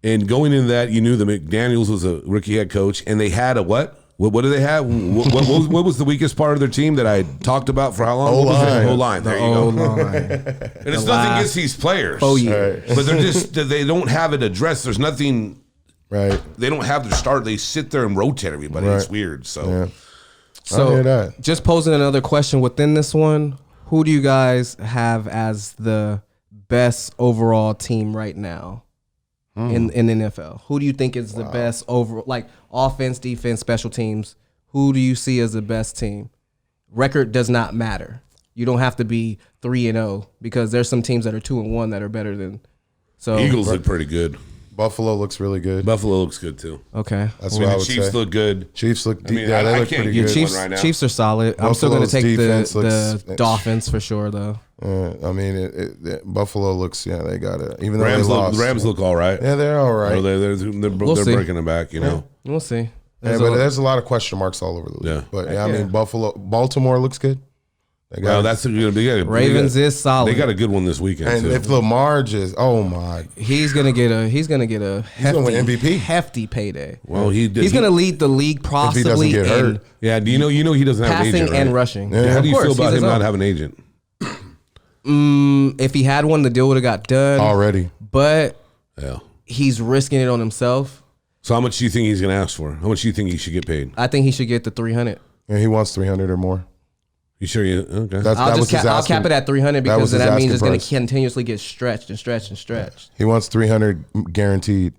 Speaker 2: And going into that, you knew that McDaniels was a rookie head coach, and they had a what? What do they have? What was the weakest part of their team that I talked about for how long? O-line. There you go. And it's nothing against these players.
Speaker 1: Oh, yeah.
Speaker 2: But they don't have it addressed. There's nothing.
Speaker 3: Right.
Speaker 2: They don't have their start. They sit there and rotate everybody. Right. It's weird. So
Speaker 3: I hear that.
Speaker 1: Just posing another question within this one, who do you guys have as the best overall team right now? In the NFL, who do you think is the best overall, like offense, defense, special teams? Who do you see as the best team? Record does not matter. You don't have to be 3-0 because there's some teams that are 2-1 that are better than. So
Speaker 2: Eagles look pretty good.
Speaker 3: Buffalo looks really good.
Speaker 2: Buffalo looks good too.
Speaker 1: Okay.
Speaker 3: That's
Speaker 2: I mean,
Speaker 3: what I
Speaker 2: the
Speaker 3: would
Speaker 2: Chiefs
Speaker 3: say.
Speaker 2: look good.
Speaker 3: Chiefs look.
Speaker 2: I mean,
Speaker 3: they
Speaker 2: I
Speaker 3: look
Speaker 2: can't
Speaker 3: pretty
Speaker 2: get
Speaker 3: good.
Speaker 1: Chiefs,
Speaker 2: one right now.
Speaker 1: Chiefs are solid. I'm still going to
Speaker 3: Buffalo's
Speaker 1: take
Speaker 3: defense
Speaker 1: the
Speaker 3: looks-
Speaker 1: Dolphins for sure, though.
Speaker 3: I mean, Buffalo looks. Yeah, they got it. Even though
Speaker 2: Rams
Speaker 3: they
Speaker 2: look.
Speaker 3: lost.
Speaker 2: The Rams look all right.
Speaker 3: Yeah, they're all
Speaker 2: Or
Speaker 3: right.
Speaker 2: they're
Speaker 1: see.
Speaker 2: breaking it back. You know.
Speaker 1: We'll see.
Speaker 3: Yeah,
Speaker 1: There's
Speaker 3: but
Speaker 1: a-
Speaker 3: there's a lot of question marks all over the league.
Speaker 2: Yeah.
Speaker 3: But yeah, I mean, Baltimore looks good. They got
Speaker 2: Well,
Speaker 3: it.
Speaker 2: that's a good.
Speaker 1: Ravens is solid.
Speaker 2: They got a good one this weekend
Speaker 3: and
Speaker 2: too.
Speaker 3: if Lamar just, oh my,
Speaker 1: He's gonna get a
Speaker 3: gonna win MVP.
Speaker 1: hefty payday.
Speaker 2: Well,
Speaker 1: He's gonna lead the league possibly
Speaker 3: get
Speaker 1: in
Speaker 3: hurt.
Speaker 2: Yeah. Do you know he doesn't have an
Speaker 1: passing
Speaker 2: agent, right?
Speaker 1: and rushing.
Speaker 3: Yeah.
Speaker 2: How
Speaker 1: Of
Speaker 2: do you
Speaker 1: course,
Speaker 2: feel about
Speaker 1: he's
Speaker 2: him
Speaker 1: his
Speaker 2: not
Speaker 1: own.
Speaker 2: having an agent?
Speaker 1: If he had one, the deal would have got done
Speaker 3: already.
Speaker 1: But
Speaker 2: Yeah.
Speaker 1: he's risking it on himself.
Speaker 2: So how much do you think he's going to ask for? How much do you think he should get paid?
Speaker 1: I think he should get the 300.
Speaker 3: Yeah, he wants 300 or more.
Speaker 2: You sure you okay?
Speaker 3: That
Speaker 1: I'll
Speaker 3: was his
Speaker 1: I'll
Speaker 3: asking.
Speaker 1: cap it at 300
Speaker 3: that was
Speaker 1: because
Speaker 3: his
Speaker 1: that means
Speaker 3: asking
Speaker 1: it's going to
Speaker 3: price.
Speaker 1: continuously get stretched and stretched and stretched.
Speaker 3: He wants 300 guaranteed.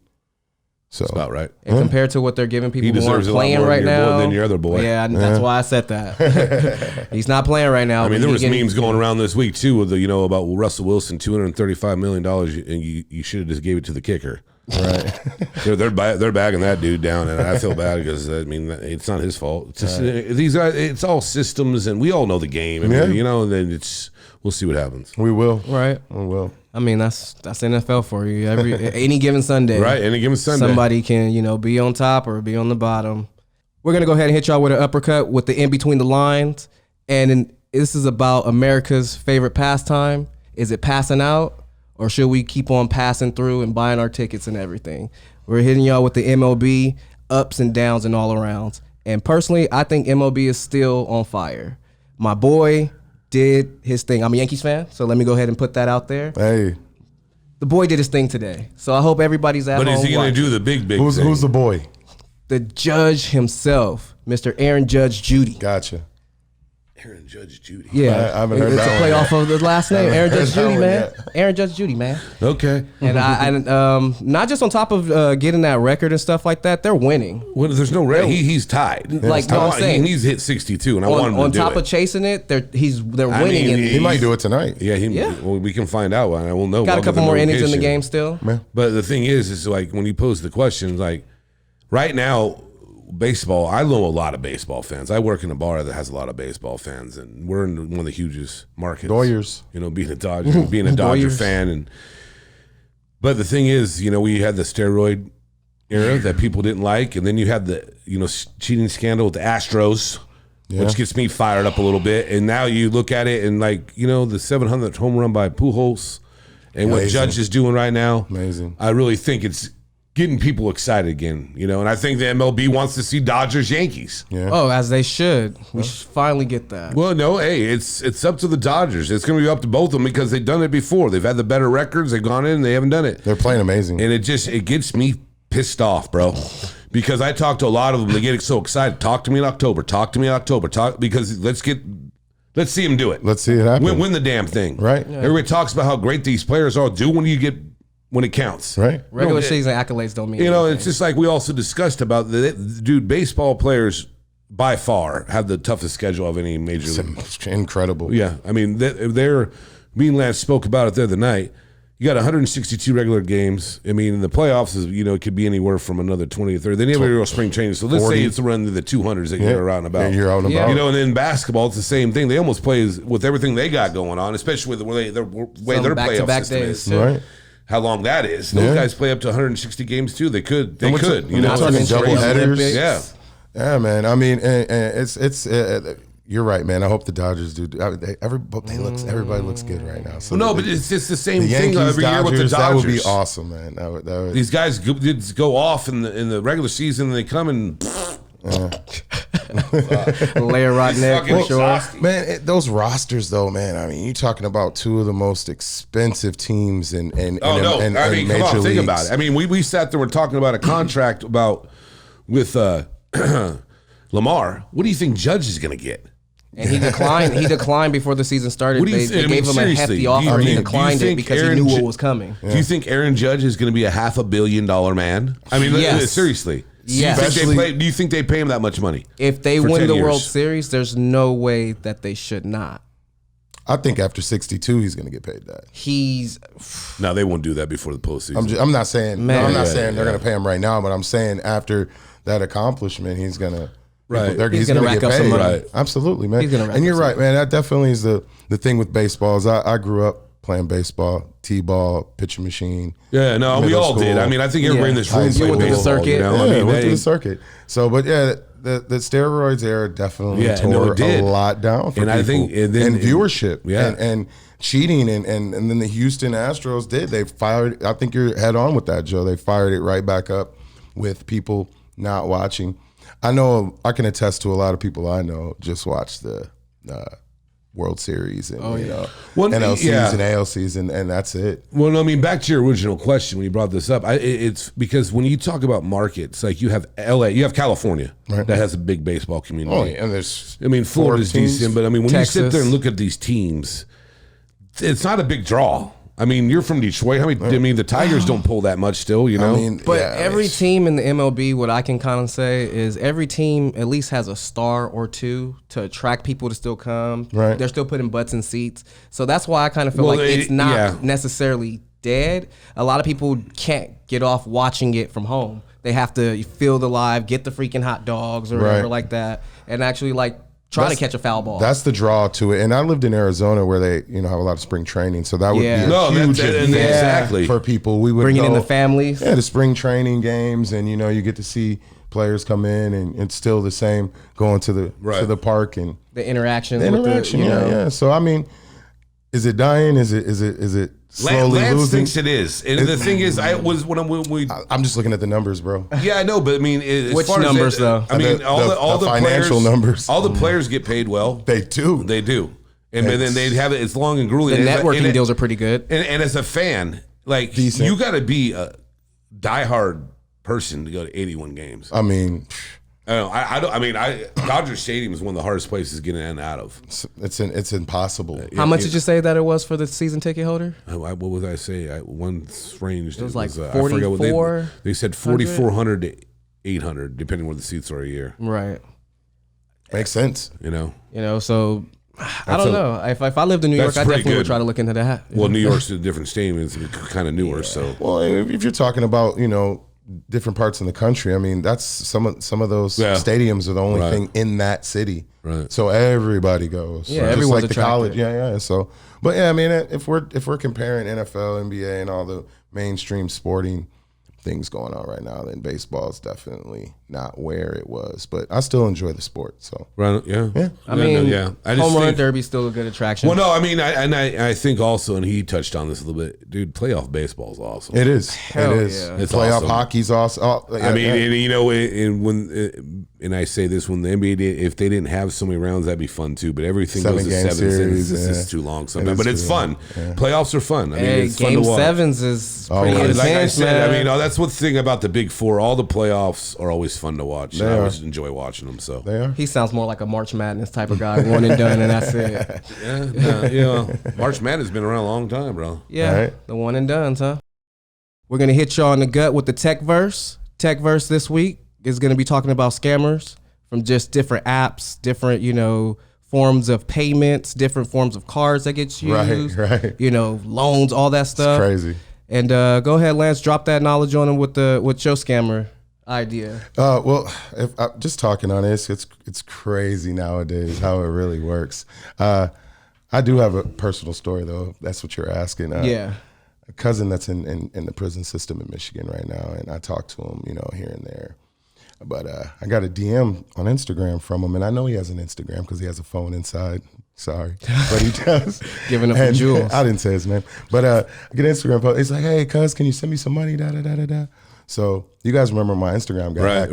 Speaker 3: So
Speaker 2: About right.
Speaker 1: And compared to what they're giving people who aren't
Speaker 2: deserves a lot
Speaker 1: playing
Speaker 2: more
Speaker 1: right
Speaker 2: than your boy-
Speaker 1: now,
Speaker 2: than your other boy.
Speaker 1: Yeah, that's why I said that. He's not playing right now.
Speaker 2: I mean,
Speaker 1: but
Speaker 2: there
Speaker 1: he
Speaker 2: was
Speaker 1: getting-
Speaker 2: memes going around this week too with about Russell Wilson, $235 million, and you should have just gave it to the kicker.
Speaker 3: right.
Speaker 2: They're bagging that dude down, and I feel bad because I mean it's not his fault. It's just, these guys, it's all systems, and we all know the game. I mean,
Speaker 3: Yeah.
Speaker 2: and then we'll see what happens.
Speaker 3: We will.
Speaker 1: Right.
Speaker 3: We will.
Speaker 1: I mean, that's NFL for you. Any given Sunday,
Speaker 2: Right, any given Sunday.
Speaker 1: somebody can be on top or be on the bottom. We're gonna go ahead and hit y'all with an uppercut with the in between the lines, and this is about America's favorite pastime. Is it passing out, or should we keep on passing through and buying our tickets and everything? We're hitting y'all with the MLB ups and downs and all arounds. And personally, I think MLB is still on fire. My boy did his thing. I'm a Yankees fan, so let me go ahead and put that out there.
Speaker 3: Hey,
Speaker 1: The boy did his thing today, so I hope everybody's at
Speaker 2: But
Speaker 1: home.
Speaker 2: is he going to
Speaker 1: watching.
Speaker 2: do the big thing?
Speaker 3: who's the boy?
Speaker 1: The judge himself, Mr. Aaron Judge Judy.
Speaker 3: Gotcha.
Speaker 2: Aaron Judge Judy?
Speaker 1: Yeah,
Speaker 3: I haven't heard
Speaker 1: it's
Speaker 3: that
Speaker 1: a
Speaker 3: one
Speaker 1: play
Speaker 3: yet.
Speaker 1: off of the last name, Aaron
Speaker 3: heard
Speaker 1: Judge
Speaker 3: that
Speaker 1: Judy,
Speaker 3: one
Speaker 1: man.
Speaker 3: yet.
Speaker 1: Aaron Judge Judy, man.
Speaker 2: Okay.
Speaker 1: And not just on top of getting that record and stuff like that, they're winning.
Speaker 2: Well, there's no red. He's tied.
Speaker 1: Like, no, I'm saying-
Speaker 2: he's hit 62, and I want him
Speaker 1: On
Speaker 2: to do
Speaker 1: top
Speaker 2: it.
Speaker 1: of chasing it, they're
Speaker 2: I
Speaker 1: winning.
Speaker 2: mean,
Speaker 1: and
Speaker 3: He might do it tonight.
Speaker 2: Yeah,
Speaker 1: Yeah.
Speaker 2: Well, we can find out. I will know.
Speaker 1: got a
Speaker 2: We'll give
Speaker 1: couple
Speaker 2: him
Speaker 1: more innings in the
Speaker 2: notification.
Speaker 1: game still.
Speaker 3: Yeah.
Speaker 2: But the thing is like when you pose the question, like right now, baseball. I know a lot of baseball fans. I work in a bar that has a lot of baseball fans, and we're in one of the hugest markets.
Speaker 3: Doyers.
Speaker 2: Being a Dodger
Speaker 1: Doyers.
Speaker 2: fan, but the thing is, we had the steroid era that people didn't like, and then you had the cheating scandal with the Astros. Which gets me fired up a little bit. And now you look at it and the 700th home run by Pujols and what
Speaker 3: Amazing.
Speaker 2: Judge is doing right now.
Speaker 3: Amazing.
Speaker 2: I really think it's getting people excited again, and I think the MLB wants to see Dodgers Yankees.
Speaker 3: Yeah.
Speaker 1: Oh, as they should. We should finally get that.
Speaker 2: Well, no, hey, it's up to the Dodgers. It's going to be up to both of them because they've done it before. They've had the better records. They've gone in and they haven't done it.
Speaker 3: They're playing amazing.
Speaker 2: And it gets me pissed off, bro. Because I talk to a lot of them, they get so excited. Talk to me in October. Because let's see them do it.
Speaker 3: Let's see it happen.
Speaker 2: Win the damn thing.
Speaker 3: Right.
Speaker 2: Everybody talks about how great these players are. Do when it counts.
Speaker 3: Right.
Speaker 1: Regular
Speaker 2: No,
Speaker 1: season accolades don't mean anything.
Speaker 2: It's just like we also discussed about baseball players by far have the toughest schedule of any major league.
Speaker 3: It's incredible.
Speaker 2: Yeah, I mean, they're me and Lance spoke about it the other night. You got 162 regular games. I mean, in the playoffs is it could be anywhere from another 20 or 30. Then you have a real spring training. So let's
Speaker 3: 40.
Speaker 2: say it's around the 200s that you're around about.
Speaker 3: Yeah, you're out and
Speaker 1: Yeah.
Speaker 3: about.
Speaker 2: And then basketball, it's the same thing. They almost play with everything they got going on, especially with the way their
Speaker 1: Some
Speaker 2: playoff
Speaker 1: back-to-back
Speaker 2: system
Speaker 1: days,
Speaker 2: is.
Speaker 1: too.
Speaker 3: Right.
Speaker 2: How long that is? Those
Speaker 3: Yeah.
Speaker 2: guys play up to 160 games too. They could.
Speaker 3: we're talking
Speaker 2: it's
Speaker 3: double
Speaker 2: crazy.
Speaker 3: headers.
Speaker 2: Yeah.
Speaker 3: Yeah, man. I mean, and it's you're right, man. I hope the Dodgers do. Everybody looks good right now. So
Speaker 2: Well, no, but it's just the same
Speaker 3: the
Speaker 2: thing
Speaker 3: Yankees,
Speaker 2: every year with the
Speaker 3: Dodgers, that would be
Speaker 2: Dodgers.
Speaker 3: awesome, man. That would
Speaker 2: These guys go off in the regular season, and they come and
Speaker 1: Layer Rodnett
Speaker 2: fucking
Speaker 1: for sure.
Speaker 2: exhausting.
Speaker 3: man. Those rosters, though, man. I mean, you're talking about two of the most expensive teams in
Speaker 2: Oh no!
Speaker 3: in
Speaker 2: I mean,
Speaker 3: major
Speaker 2: come on,
Speaker 3: leagues.
Speaker 2: think about it. I mean, we sat there and talking about a contract with Lamar. What do you think Judge is going to get?
Speaker 1: And he declined. He declined before the season started.
Speaker 2: What do you
Speaker 1: They
Speaker 2: think?
Speaker 1: gave him a
Speaker 2: Seriously,
Speaker 1: hefty
Speaker 2: do you
Speaker 1: offer. He
Speaker 2: think-
Speaker 1: declined
Speaker 2: do you
Speaker 1: it
Speaker 2: think
Speaker 1: because he
Speaker 2: Aaron
Speaker 1: knew
Speaker 2: Ju-
Speaker 1: what was coming.
Speaker 2: Do you think Aaron Judge is going to be a $500 million man? I mean,
Speaker 1: Yes.
Speaker 2: seriously.
Speaker 1: Yes.
Speaker 2: Do you think they pay him that much money?
Speaker 1: If they
Speaker 2: For
Speaker 1: win
Speaker 2: 10
Speaker 1: the
Speaker 2: years.
Speaker 1: World Series, there's no way that they should not.
Speaker 3: I think after 62, he's going to get paid that.
Speaker 1: He's
Speaker 2: No, they won't do that before the postseason.
Speaker 3: I'm not saying
Speaker 1: Man.
Speaker 3: I'm not saying they're going to pay him right now, but I'm saying after that accomplishment, he's going to.
Speaker 2: Right.
Speaker 3: He's
Speaker 1: gonna
Speaker 3: going to
Speaker 1: rack
Speaker 3: get
Speaker 1: up some
Speaker 3: paid.
Speaker 1: money.
Speaker 3: Right. Absolutely, man.
Speaker 1: He's gonna rack
Speaker 3: and
Speaker 1: up
Speaker 3: you're
Speaker 1: some
Speaker 3: right, man. That definitely is the thing with baseball. Is I grew up playing baseball, t-ball, pitching machine.
Speaker 2: Yeah, no, we
Speaker 3: middle
Speaker 2: all did.
Speaker 3: school.
Speaker 2: I mean, I think everybody in this room
Speaker 3: You
Speaker 2: played
Speaker 3: went through the
Speaker 2: baseball.
Speaker 1: circuit.
Speaker 2: You know?
Speaker 3: Yeah,
Speaker 2: I mean,
Speaker 3: went through
Speaker 2: they-
Speaker 3: the circuit. So, but yeah, the steroids era definitely
Speaker 2: Yeah,
Speaker 3: tore
Speaker 2: no, it did.
Speaker 3: a lot down for
Speaker 2: And
Speaker 3: people.
Speaker 2: I think- and then-
Speaker 3: viewership.
Speaker 2: Yeah.
Speaker 3: And cheating and then the Houston Astros did. They fired. I think you're head on with that, Joe. They fired it right back up with people not watching. I know I can attest to a lot of people I know just watch the World Series and
Speaker 2: Well,
Speaker 3: NLCs
Speaker 2: yeah.
Speaker 3: and ALCs and that's it.
Speaker 2: Well, no, I mean, back to your original question when you brought this up, it's because when you talk about markets, like you have LA, you have California
Speaker 3: Right.
Speaker 2: that has a big baseball community.
Speaker 3: Oh, yeah, and there's
Speaker 2: I mean, Florida's
Speaker 3: teams.
Speaker 2: decent, but I mean, when you sit
Speaker 1: Texas.
Speaker 2: there and look at these teams, it's not a big draw. I mean, you're from Detroit. I mean, the Tigers don't pull that much still, you know?
Speaker 3: I mean,
Speaker 1: But
Speaker 3: yeah,
Speaker 1: every team in the MLB, what I can kind of say is every team at least has a star or two to attract people to still come.
Speaker 3: Right.
Speaker 1: They're still putting butts in seats. So that's why I kind of feel
Speaker 2: Well,
Speaker 1: like it's not
Speaker 2: yeah.
Speaker 1: necessarily dead. A lot of people can't get off watching it from home. They have to feel the live, get the freaking hot dogs or whatever
Speaker 3: Right.
Speaker 1: like that, and actually like try to catch a foul ball.
Speaker 3: That's the draw to it. And I lived in Arizona where they, have a lot of spring training, so that would be
Speaker 1: Yeah.
Speaker 3: a
Speaker 2: No,
Speaker 3: huge
Speaker 2: that-
Speaker 3: event
Speaker 2: exactly.
Speaker 3: for people. We would
Speaker 1: Bringing in
Speaker 3: go-
Speaker 1: the families.
Speaker 3: Yeah, the spring training games, and you get to see players come in, and it's still the same going to the park and
Speaker 1: the interaction.
Speaker 3: the
Speaker 1: with
Speaker 3: interaction.
Speaker 1: the,
Speaker 3: Yeah. So I mean, is it dying? Is it slowly
Speaker 2: Lance
Speaker 3: losing?
Speaker 2: thinks it is. And the thing is,
Speaker 3: I'm just looking at the numbers, bro.
Speaker 2: yeah, I know, but I mean, as
Speaker 1: Which
Speaker 2: far as
Speaker 1: numbers, though?
Speaker 2: I mean,
Speaker 3: The-
Speaker 2: all
Speaker 3: the
Speaker 2: the
Speaker 3: financial
Speaker 2: players,
Speaker 3: numbers.
Speaker 2: all the players get paid well.
Speaker 3: They do.
Speaker 2: They do. And then they'd have it. It's long and grueling.
Speaker 1: The
Speaker 2: And
Speaker 1: networking
Speaker 2: and-
Speaker 1: deals are pretty good.
Speaker 2: And as a fan, like
Speaker 3: Decent.
Speaker 2: you got to be a diehard person to go to 81 games.
Speaker 3: I mean,
Speaker 2: I don't know. I don't. I mean, Dodger Stadium is one of the hardest places to get in and out of.
Speaker 3: it's impossible.
Speaker 1: How much did you say that it was for the season ticket holder?
Speaker 2: What was I say? One range. It
Speaker 1: was like
Speaker 2: I forget what
Speaker 1: 44?
Speaker 2: they said 4,400 to 800, depending where the seats are a year.
Speaker 1: Right.
Speaker 3: Makes sense.
Speaker 2: You know.
Speaker 1: So I don't know. If I lived in New York,
Speaker 2: That's
Speaker 1: I
Speaker 2: pretty
Speaker 1: definitely would
Speaker 2: good.
Speaker 1: try to look into that.
Speaker 2: Well, New York's a different stadium. It's kind of newer, so.
Speaker 3: Well, if you're talking about different parts in the country, I mean that's some of those
Speaker 2: Yeah.
Speaker 3: stadiums are the only
Speaker 2: Right.
Speaker 3: thing in that city,
Speaker 2: Right.
Speaker 3: so everybody goes.
Speaker 1: Yeah,
Speaker 3: Just
Speaker 1: everyone's
Speaker 3: like the
Speaker 1: attracted.
Speaker 3: college, yeah. So, but yeah, I mean if we're comparing NFL, NBA, and all the mainstream sporting things going on right now, then baseball is definitely not where it was. But I still enjoy the sport. So
Speaker 2: Right, yeah.
Speaker 1: I mean,
Speaker 2: I just
Speaker 1: home run
Speaker 2: think,
Speaker 1: derby's still a good attraction.
Speaker 2: well, no, I mean, I think also, and he touched on this a little bit, dude. Playoff baseball is awesome.
Speaker 3: it is.
Speaker 1: Hell
Speaker 3: it is.
Speaker 1: yeah.
Speaker 2: It's
Speaker 3: Playoff
Speaker 2: awesome.
Speaker 3: hockey's awesome.
Speaker 2: I mean, and I say this when the NBA if they didn't have so many rounds, that'd be fun too. But everything goes to
Speaker 3: 7-game
Speaker 2: 7
Speaker 3: series,
Speaker 2: It's
Speaker 3: yeah.
Speaker 2: just too long
Speaker 3: It
Speaker 2: sometimes.
Speaker 3: is
Speaker 2: But it's
Speaker 3: too
Speaker 2: fun.
Speaker 3: long, yeah.
Speaker 2: Playoffs are fun. I mean,
Speaker 1: Hey,
Speaker 2: it's fun
Speaker 1: game
Speaker 2: to watch.
Speaker 1: sevens is
Speaker 3: Oh,
Speaker 1: pretty
Speaker 3: yeah.
Speaker 1: intense,
Speaker 2: Like I said,
Speaker 1: man.
Speaker 2: I mean, that's one thing about the Big Four. All the playoffs are always fun to watch.
Speaker 3: They
Speaker 2: I
Speaker 3: are.
Speaker 2: always enjoy watching them. So
Speaker 3: They are.
Speaker 1: He sounds more like a March Madness type of guy, one and done, and that's it.
Speaker 2: March Madness has been around a long time, bro.
Speaker 1: Yeah,
Speaker 3: Right.
Speaker 1: the one and done, huh? We're gonna hit y'all in the gut with the tech verse. Tech verse this week is gonna be talking about scammers from just different apps, different forms of payments, different forms of cards that get used,
Speaker 3: Right.
Speaker 1: Loans, all that stuff.
Speaker 3: Crazy.
Speaker 1: And go ahead, Lance, drop that knowledge on him with your scammer idea.
Speaker 3: Well, if I'm just talking on this, it's crazy nowadays how it really works. I do have a personal story though. That's what you're asking.
Speaker 1: Yeah.
Speaker 3: A cousin that's in the prison system in Michigan right now, and I talk to him, here and there. But I got a DM on Instagram from him, and I know he has an Instagram because he has a phone inside. Sorry, but he does.
Speaker 1: Giving up the
Speaker 3: And
Speaker 1: jewels.
Speaker 3: I didn't say his name, but I get an Instagram post. It's like, hey, cuz, can you send me some money? Da da da da da. So you guys remember my Instagram guy?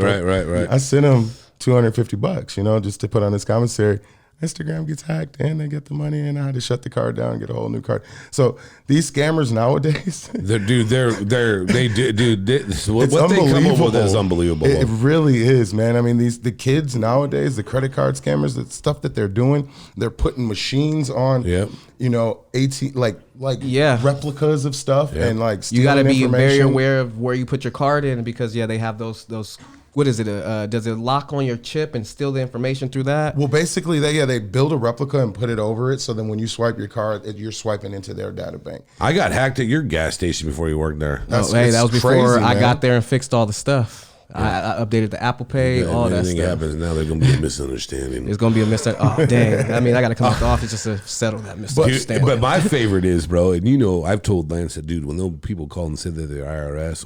Speaker 2: Right.
Speaker 3: I sent him $250, just to put on his commissary. Instagram gets hacked and they get the money, and I had to shut the card down and get a whole new card. So these scammers nowadays,
Speaker 2: They do. What
Speaker 3: it's
Speaker 2: they come up with
Speaker 3: unbelievable.
Speaker 2: is unbelievable.
Speaker 3: It really is, man. I mean, the kids nowadays, the credit card scammers, the stuff that they're doing, they're putting machines on,
Speaker 2: Yep.
Speaker 3: 18 like
Speaker 1: Yeah.
Speaker 3: replicas of stuff, and like
Speaker 1: You got to
Speaker 3: stealing
Speaker 1: be very
Speaker 3: information.
Speaker 1: aware of where you put your card in because they have those what is it? Does it lock on your chip and steal the information through that?
Speaker 3: Well, basically, they build a replica and put it over it, so then when you swipe your card, you're swiping into their data bank.
Speaker 2: I got hacked at your gas station before you worked there.
Speaker 1: That was before I got there and fixed all the stuff. I updated the Apple Pay, all that stuff.
Speaker 2: Happens now, there's gonna be a misunderstanding.
Speaker 1: There's gonna be a misunderstanding. Oh dang! I mean, I gotta come out the office just to settle that misunderstanding.
Speaker 2: But my favorite is, bro, and you know, I've told Lance that, dude, when those people call and say that they're IRS,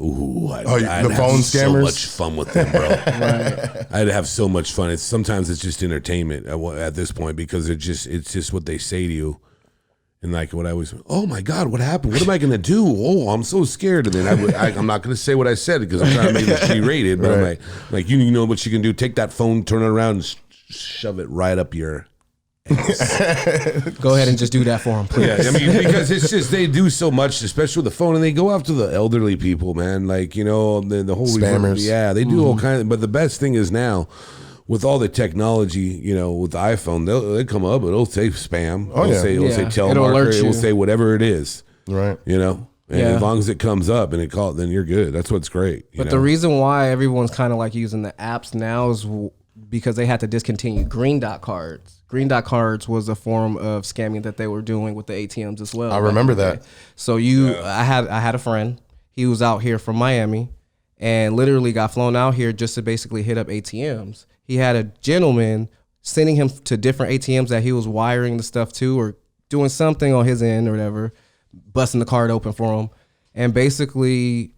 Speaker 2: I'd
Speaker 3: the phone scammers.
Speaker 2: So much fun with them, bro. Right. I'd have so much fun. Sometimes it's just entertainment at this point because it's just what they say to you. And like what I was, oh my God, what happened? What am I gonna do? Oh, I'm so scared. And then I'm not gonna say what I said because I'm trying to make this G-rated. But right. I'm like you know what you can do? Take that phone, turn it around, and shove it right up your ass.
Speaker 1: Go ahead and just do that for them, please.
Speaker 2: Yeah, I mean, because it's just they do so much, especially with the phone, and they go after the elderly people, man. Like the whole
Speaker 3: spammers.
Speaker 2: Yeah, they do all kinds. But the best thing is now, with all the technology, with the iPhone, they'll come up, it'll say spam.
Speaker 3: Oh,
Speaker 2: it'll say telemarketer. It will say whatever it is.
Speaker 3: Right.
Speaker 2: And as long as it comes up and then you're good. That's what's great.
Speaker 1: But the reason why everyone's kind of like using the apps now is because they had to discontinue green dot cards. Green dot cards was a form of scamming that they were doing with the ATMs as well.
Speaker 3: I remember that.
Speaker 1: So I had a friend. He was out here from Miami and literally got flown out here just to basically hit up ATMs. He had a gentleman sending him to different ATMs that he was wiring the stuff to or doing something on his end or whatever, busting the card open for him. And basically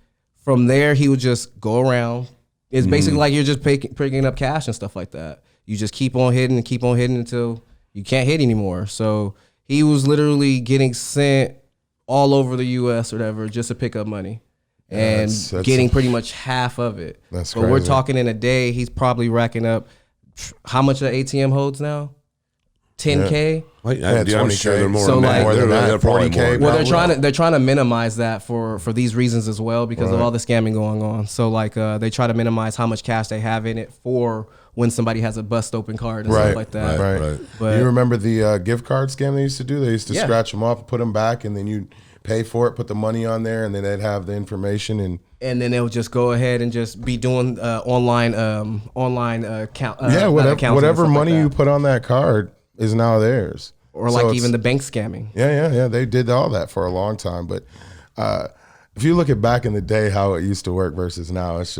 Speaker 1: from there, he would just go around. It's basically like you're just picking up cash and stuff like that. You just keep on hitting until you can't hit anymore. So he was literally getting sent all over the U.S. or whatever just to pick up money. And that's getting pretty much half of it.
Speaker 3: That's
Speaker 1: but
Speaker 3: crazy.
Speaker 1: We're talking in a day, he's probably racking up how much an ATM holds now? 10K?
Speaker 2: I'm sure they're more
Speaker 1: so
Speaker 2: than that.
Speaker 1: Like,
Speaker 2: they're
Speaker 3: 40K.
Speaker 1: Well, they're trying to minimize that for these reasons as well because of all the scamming going on. So like they try to minimize how much cash they have in it for when somebody has a bust open card and stuff like that.
Speaker 3: Right.
Speaker 1: But
Speaker 3: you remember the gift card scam they used to do? They used to scratch them off, put them back, and then you pay for it, put the money on there, and then they'd have the information and
Speaker 1: then they'll just go ahead and just be doing online account.
Speaker 3: Whatever money you put on that card is now theirs.
Speaker 1: Or like even the bank scamming.
Speaker 3: Yeah. They did all that for a long time. But if you look at back in the day how it used to work versus now, it's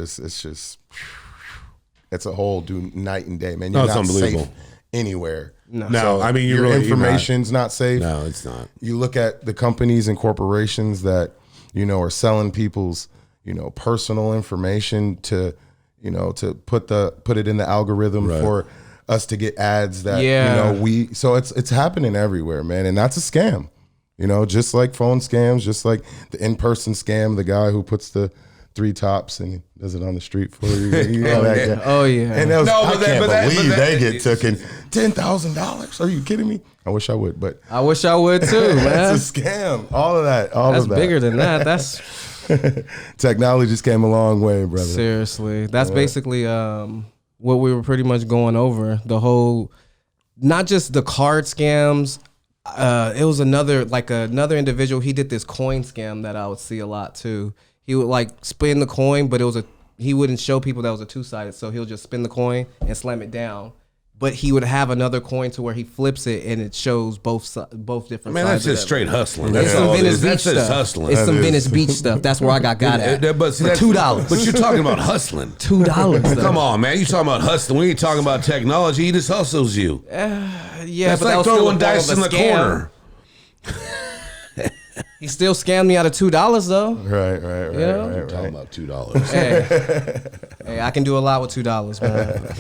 Speaker 3: a whole night and day, man. You're not safe anywhere.
Speaker 2: No, so I mean,
Speaker 3: your information's not safe.
Speaker 2: No, it's not.
Speaker 3: You look at the companies and corporations that are selling people's personal information to put it in the algorithm for us to get ads that so it's happening everywhere, man, and that's a scam. Just like phone scams, just like the in-person scam, the guy who puts the 3 tops and does it on the street for you.
Speaker 1: Oh yeah.
Speaker 3: And I can't believe they get taken $10,000. Are you kidding me? I wish I would, but
Speaker 1: I wish I would too, man.
Speaker 3: It's a scam. All of that.
Speaker 1: That's bigger than that. That's
Speaker 3: technology just came a long way, brother.
Speaker 1: Seriously. That's basically what we were pretty much going over. The whole, not just the card scams. It was another individual. He did this coin scam that I would see a lot too. He would like spin the coin, but he wouldn't show people that was a 2-sided. So he'll just spin the coin and slam it down. But he would have another coin to where he flips it and it shows both different sides.
Speaker 2: That's just straight hustling.
Speaker 1: It's some Venice Beach stuff.
Speaker 2: Hustling.
Speaker 1: It's some Venice Beach stuff. That's where I got at.
Speaker 2: But
Speaker 1: for $2.
Speaker 2: But you're talking about hustling.
Speaker 1: $2.
Speaker 2: Come on, man. You talking about hustling. We ain't talking about technology. He just hustles you.
Speaker 1: Yeah,
Speaker 2: that's like throwing dice in the corner.
Speaker 1: He still scammed me out of $2 though.
Speaker 3: Right.
Speaker 2: Right. Talking about $2.
Speaker 1: Hey, I can do a lot with $2, man.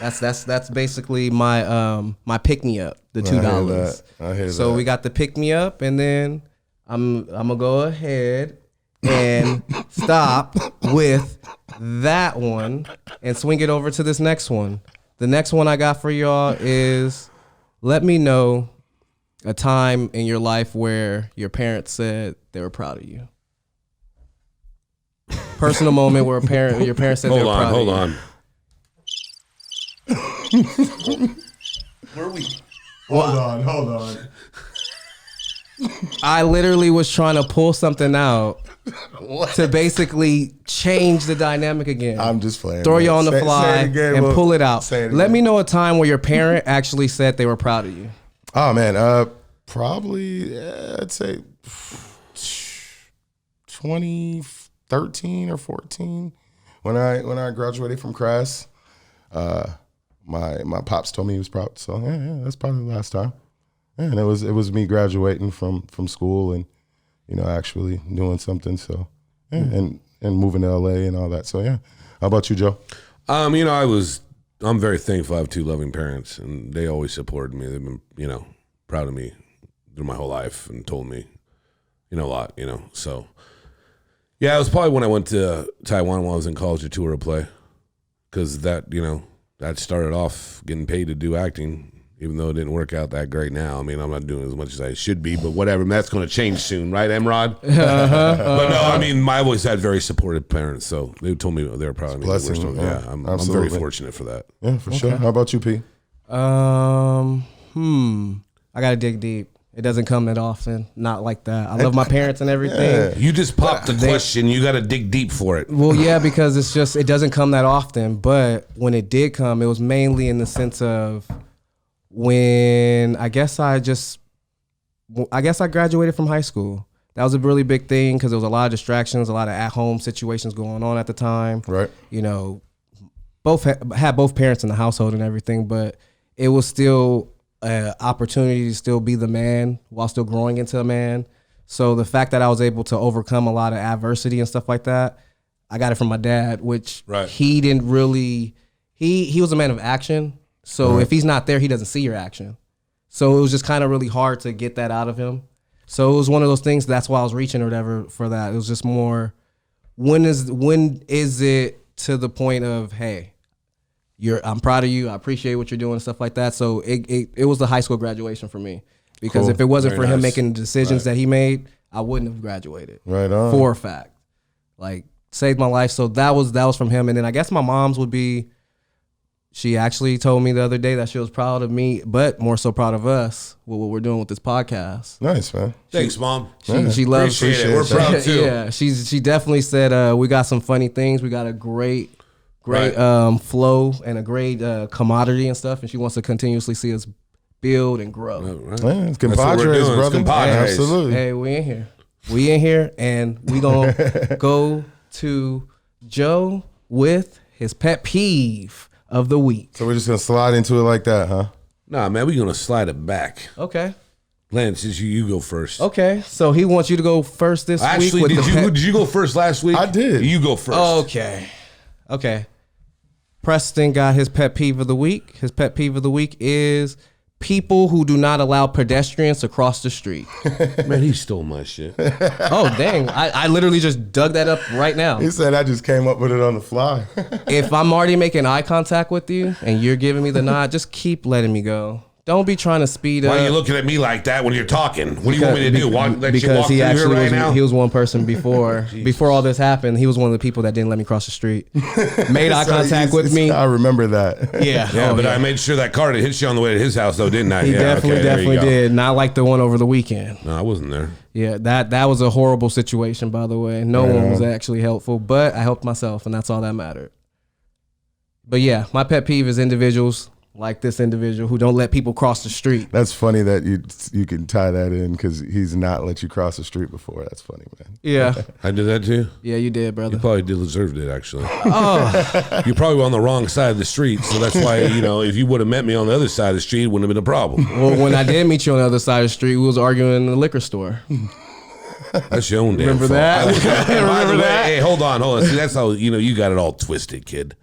Speaker 1: That's basically my pick me up, the $2.
Speaker 3: I hear that.
Speaker 1: So we got the pick me up, and then I'm gonna go ahead and stop with that one and swing it over to this next one. The next one I got for y'all is, let me know a time in your life where your parents said they were proud of you. Personal moment where your parents said they were proud of you.
Speaker 2: Hold on.
Speaker 3: Where are we? Hold on.
Speaker 1: I literally was trying to pull something out to basically change the dynamic again.
Speaker 3: I'm just playing.
Speaker 1: Throw
Speaker 3: man.
Speaker 1: you on the
Speaker 3: Say
Speaker 1: fly
Speaker 3: it again,
Speaker 1: and
Speaker 3: well,
Speaker 1: pull it out.
Speaker 3: say it
Speaker 1: Let
Speaker 3: again.
Speaker 1: me know a time where your parent actually said they were proud of you.
Speaker 3: Oh man, probably I'd say 2013 or 14 when I graduated from Crass. My pops told me he was proud. So yeah, that's probably the last time. Yeah, and it was me graduating from school and actually doing something. So yeah, and moving to LA and all that. So yeah. How about you, Joe?
Speaker 2: I'm very thankful. I have 2 loving parents, and they always supported me. They've been, proud of me through my whole life and told me, a lot, So, yeah, it was probably when I went to Taiwan while I was in college to tour a play, because that started off getting paid to do acting, even though it didn't work out that great now. I mean, I'm not doing as much as I should be, but whatever. That's going to change soon, right, Emrod? But no, I mean, I always had very supportive parents, so they told me they were proud of me.
Speaker 3: Blessing,
Speaker 2: I'm
Speaker 3: absolutely.
Speaker 2: very fortunate for that.
Speaker 3: Yeah, for sure. How about you, P?
Speaker 1: I gotta dig deep. It doesn't come that often. Not like that. I love my parents and everything.
Speaker 2: You just popped the question. You got to dig deep for it.
Speaker 1: Well, yeah, because it doesn't come that often. But when it did come, it was mainly in the sense of when I guess I graduated from high school. That was a really big thing because there was a lot of distractions, a lot of at-home situations going on at the time.
Speaker 3: Right.
Speaker 1: Both had both parents in the household and everything, but it was still an opportunity to still be the man while still growing into a man. So the fact that I was able to overcome a lot of adversity and stuff like that, I got it from my dad, which he didn't really, he was a man of action. So if he's not there, he doesn't see your action. So it was just kind of really hard to get that out of him. So it was one of those things. That's why I was reaching or whatever for that. It was just more, when is it to the point of, hey, I'm proud of you. I appreciate what you're doing and stuff like that. So it was the high school graduation for me, because if it wasn't for him making the decisions that he made, I wouldn't have graduated.
Speaker 3: Right on.
Speaker 1: For a fact, like saved my life. So that was from him. And then I guess my mom's would be. She actually told me the other day that she was proud of me, but more so proud of us with what we're doing with this podcast.
Speaker 3: Nice, man.
Speaker 2: Thanks, Mom.
Speaker 1: She loves
Speaker 2: Appreciate it. We're proud too.
Speaker 1: Yeah, she definitely said we got some funny things. We got a great flow and a great commodity and stuff, and she wants to continuously see us build and grow.
Speaker 3: Right. Yeah, it's Compodres, brother.
Speaker 2: Compodres.
Speaker 3: Absolutely.
Speaker 1: Hey, we in here, and we gonna go to Joe with his pet peeve of the week.
Speaker 3: So we're just gonna slide into it like that, huh?
Speaker 2: Nah, man, we're gonna slide it back.
Speaker 1: Okay.
Speaker 2: Lance, since you go first.
Speaker 1: Okay, so he wants you to go first this week.
Speaker 2: Actually, did you go first last week?
Speaker 3: I did.
Speaker 2: You go first.
Speaker 1: Okay. Preston got his pet peeve of the week. His pet peeve of the week is people who do not allow pedestrians to cross the street.
Speaker 2: Man, he stole my shit.
Speaker 1: Oh, dang. I literally just dug that up right now.
Speaker 3: He said I just came up with it on the fly.
Speaker 1: If I'm already making eye contact with you and you're giving me the nod, just keep letting me go. Don't be trying to speed up.
Speaker 2: Why are you looking at me like that when you're talking? What do you want me to do?
Speaker 1: Because he actually he was one person before all this happened. He was one of the people that didn't let me cross the street. Made eye contact with me.
Speaker 3: I remember that.
Speaker 1: Yeah.
Speaker 2: But I made sure that car didn't hit you on the way to his house, though, didn't I?
Speaker 1: He definitely did. Not like the one over the weekend.
Speaker 2: No, I wasn't there.
Speaker 1: Yeah, that was a horrible situation, by the way. No one was actually helpful, but I helped myself, and that's all that mattered. But yeah, my pet peeve is individuals like this individual who don't let people cross the street.
Speaker 3: That's funny that you can tie that in because he's not let you cross the street before. That's funny, man.
Speaker 1: Yeah.
Speaker 2: I did that to you?
Speaker 1: Yeah, you did, brother.
Speaker 2: You probably deserved it, actually. Oh. You probably were on the wrong side of the street, so that's why, if you would have met me on the other side of the street, it wouldn't have been a problem.
Speaker 1: Well, when I did meet you on the other side of the street, we was arguing in the liquor store.
Speaker 2: That's your own damn
Speaker 1: Remember
Speaker 2: fault.
Speaker 1: that?
Speaker 2: Remember that? Hey, hold on. See, that's how, you got it all twisted, kid.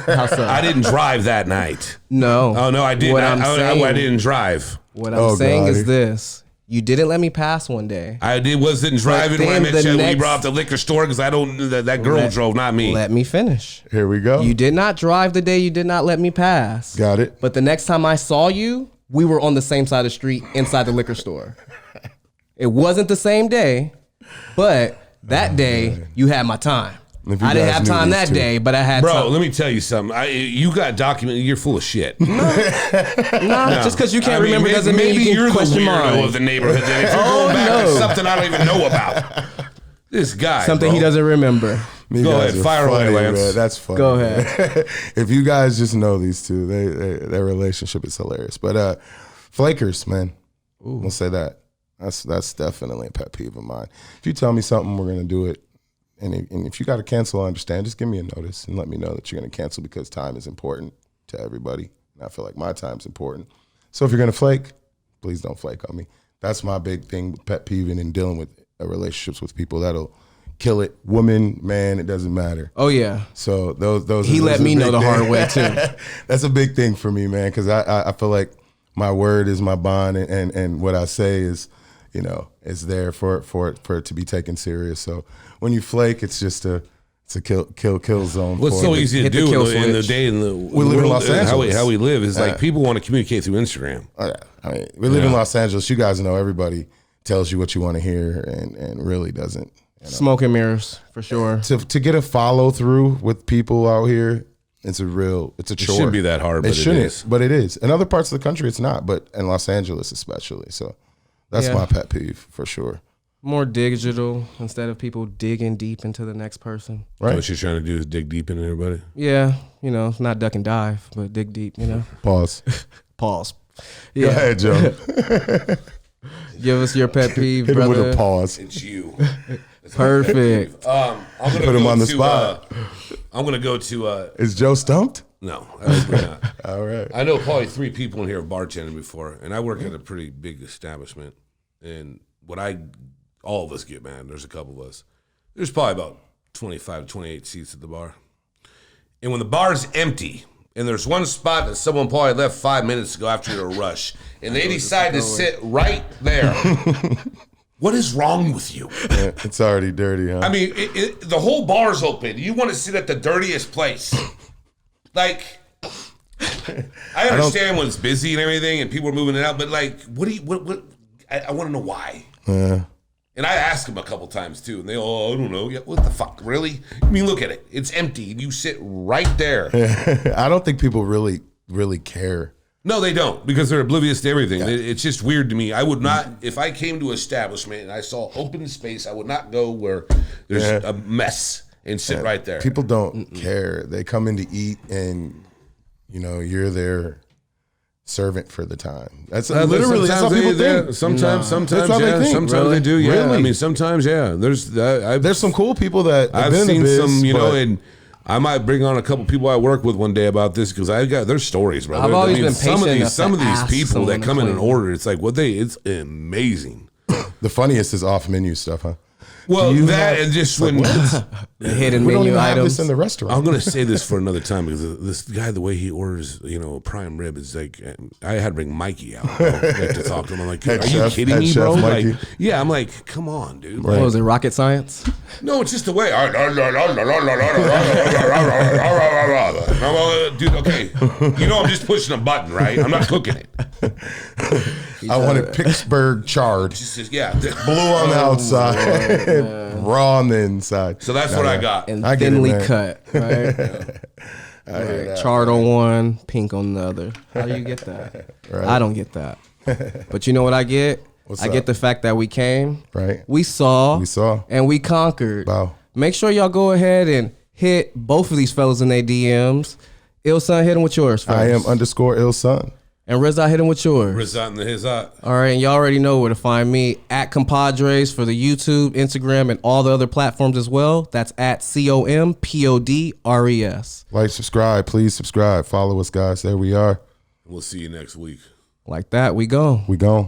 Speaker 1: How so?
Speaker 2: I didn't drive that night.
Speaker 1: No.
Speaker 2: Oh, no, I didn't. I didn't drive.
Speaker 1: What I'm saying is this. You didn't let me pass one day.
Speaker 2: I wasn't driving when I met you. We brought up the liquor store because that girl drove, not me.
Speaker 1: Let me finish.
Speaker 3: Here we go.
Speaker 1: You did not drive the day you did not let me pass.
Speaker 3: Got it.
Speaker 1: But the next time I saw you, we were on the same side of the street inside the liquor store. It wasn't the same day, but that day you had my time. I didn't have time that day, but I had time.
Speaker 2: Bro, let me tell you something. You got documented. You're full of shit.
Speaker 1: No, just because you can't remember doesn't mean you can question mine.
Speaker 2: Maybe you're the weirdo of the neighborhood. Then if you're going back to something I don't even know about. This guy,
Speaker 1: Something
Speaker 2: bro.
Speaker 1: he doesn't remember.
Speaker 3: You
Speaker 2: Go
Speaker 3: guys
Speaker 2: ahead,
Speaker 3: are
Speaker 2: fire away,
Speaker 3: funny,
Speaker 2: Lance.
Speaker 3: man. That's funny.
Speaker 1: Go
Speaker 3: man.
Speaker 1: ahead.
Speaker 3: If you guys just know these two, their relationship is hilarious. But flakers, man. We'll say that. That's definitely a pet peeve of mine. If you tell me something, we're gonna do it. And if you got to cancel, I understand. Just give me a notice and let me know that you're gonna cancel because time is important to everybody. And I feel like my time's important. So if you're gonna flake, please don't flake on me. That's my big thing with pet peeving and dealing with relationships with people. That'll kill it. Woman, man, it doesn't matter.
Speaker 1: Oh yeah.
Speaker 3: So those.
Speaker 1: He let me know the hard way too.
Speaker 3: That's a big thing for me, man, because I feel like my word is my bond, and what I say is, is there for it to be taken serious. So when you flake, it's just a kill zone.
Speaker 2: What's
Speaker 3: for
Speaker 2: so
Speaker 3: it.
Speaker 2: easy to
Speaker 1: Hit the
Speaker 2: do
Speaker 1: kill
Speaker 2: in the
Speaker 1: switch.
Speaker 2: day in the
Speaker 3: We live in
Speaker 2: world,
Speaker 3: Los Angeles.
Speaker 2: How we live is like people want to communicate through Instagram.
Speaker 3: Oh, yeah. I mean, we live in Los Angeles. You guys know everybody tells you what you want to hear, and really doesn't.
Speaker 1: Smoke and mirrors for sure.
Speaker 3: To get a follow through with people out here, it's a chore.
Speaker 2: It shouldn't be that hard, but
Speaker 3: It shouldn't,
Speaker 2: it is.
Speaker 3: but it is. In other parts of the country, it's not, but in Los Angeles especially. So that's
Speaker 1: Yeah.
Speaker 3: my pet peeve for sure.
Speaker 1: More digital instead of people digging deep into the next person.
Speaker 3: Right?
Speaker 2: What you're trying to do is dig deep into everybody.
Speaker 1: Yeah, not duck and dive, but dig deep.
Speaker 3: Pause.
Speaker 1: Pause.
Speaker 3: Go ahead, Joe.
Speaker 1: Give us your pet peeve,
Speaker 3: Hit him
Speaker 1: brother.
Speaker 3: with a pause.
Speaker 2: It's you.
Speaker 1: Perfect.
Speaker 2: I'm gonna
Speaker 3: Put him
Speaker 2: go
Speaker 3: on the
Speaker 2: to,
Speaker 3: spot.
Speaker 2: I'm gonna go to.
Speaker 3: Is Joe stumped?
Speaker 2: No, absolutely not.
Speaker 3: All right.
Speaker 2: I know probably 3 people in here have bartended before, and I work at a pretty big establishment. And all of us get mad. There's a couple of us. There's probably about 25, 28 seats at the bar. And when the bar's empty, and there's one spot that someone probably left 5 minutes ago after a rush, and they decide to sit right there, what is wrong with you?
Speaker 3: Yeah, it's already dirty, huh?
Speaker 2: I mean, the whole bar's open. You want to sit at the dirtiest place. Like, I understand when it's busy and everything and people are moving it out, but like, what I want to know why.
Speaker 3: Yeah.
Speaker 2: And I asked them a couple times too, and they, I don't know. Yeah, what the fuck, really? I mean, look at it. It's empty, and you sit right there.
Speaker 3: I don't think people really care.
Speaker 2: No, they don't, because they're oblivious to everything. It's just weird to me. I would not, if I came to an establishment and I saw open space, I would not go where there's a mess and sit right there.
Speaker 3: People don't care. They come in to eat, and you're their servant for the time. That's literally that's how people think.
Speaker 2: Sometimes,
Speaker 3: That's how they think.
Speaker 2: sometimes
Speaker 1: Really?
Speaker 2: they do. Yeah,
Speaker 3: Really?
Speaker 2: I mean, sometimes, yeah.
Speaker 3: There's some cool people that have
Speaker 2: I've
Speaker 3: been in
Speaker 2: seen
Speaker 3: the biz,
Speaker 2: some,
Speaker 3: but
Speaker 2: and I might bring on a couple people I work with one day about this because there's stories, bro.
Speaker 1: I've always been
Speaker 2: some of
Speaker 1: patient
Speaker 2: these
Speaker 1: enough to ask
Speaker 2: people that
Speaker 1: someone to
Speaker 2: come in and
Speaker 1: clean.
Speaker 2: order, it's like it's amazing.
Speaker 3: the funniest is off menu stuff, huh?
Speaker 2: Well,
Speaker 3: you
Speaker 2: that
Speaker 3: have-
Speaker 2: and just
Speaker 3: like,
Speaker 2: when
Speaker 1: The hidden
Speaker 3: We don't
Speaker 1: menu
Speaker 3: even have
Speaker 1: items.
Speaker 3: this in the restaurant.
Speaker 2: I'm gonna say this for another time because this guy, the way he orders, prime rib is like I had to bring Mikey out bro, to talk to him. I'm like,
Speaker 3: Head
Speaker 2: are you
Speaker 3: chef-
Speaker 2: kidding
Speaker 3: head
Speaker 2: me,
Speaker 3: chef
Speaker 2: bro?
Speaker 3: Mikey.
Speaker 2: Like, yeah, I'm like, come on, dude.
Speaker 1: What was it, rocket science?
Speaker 2: No, it's just the way. Dude, okay. I'm just pushing a button, right? I'm not cooking it.
Speaker 3: I wanted Pittsburgh charred,
Speaker 2: Yeah.
Speaker 3: blue on the outside, raw on the inside.
Speaker 2: So that's what I got.
Speaker 1: And
Speaker 3: I get it,
Speaker 1: thinly
Speaker 3: man.
Speaker 1: cut, right? Right. Charred on one, pink on the other. How do you get that? I don't get that. But you know what I get?
Speaker 3: What's
Speaker 1: I
Speaker 3: up?
Speaker 1: get the fact that we came,
Speaker 3: Right.
Speaker 1: we saw,
Speaker 3: saw.
Speaker 1: and we conquered.
Speaker 3: Wow.
Speaker 1: Make sure y'all go ahead and hit both of these fellas in their DMs. Il Son, hit him with yours first.
Speaker 3: I am _ill son.
Speaker 1: And Rizza, hit him with yours.
Speaker 2: Result in the his eye.
Speaker 1: All right, and y'all already know where to find me at Compodres for the YouTube, Instagram, and all the other platforms as well. That's at COMPODRES.
Speaker 3: Like, subscribe, please subscribe. Follow us, guys. There we are.
Speaker 2: We'll see you next week.
Speaker 1: Like that, we go.
Speaker 3: We gone.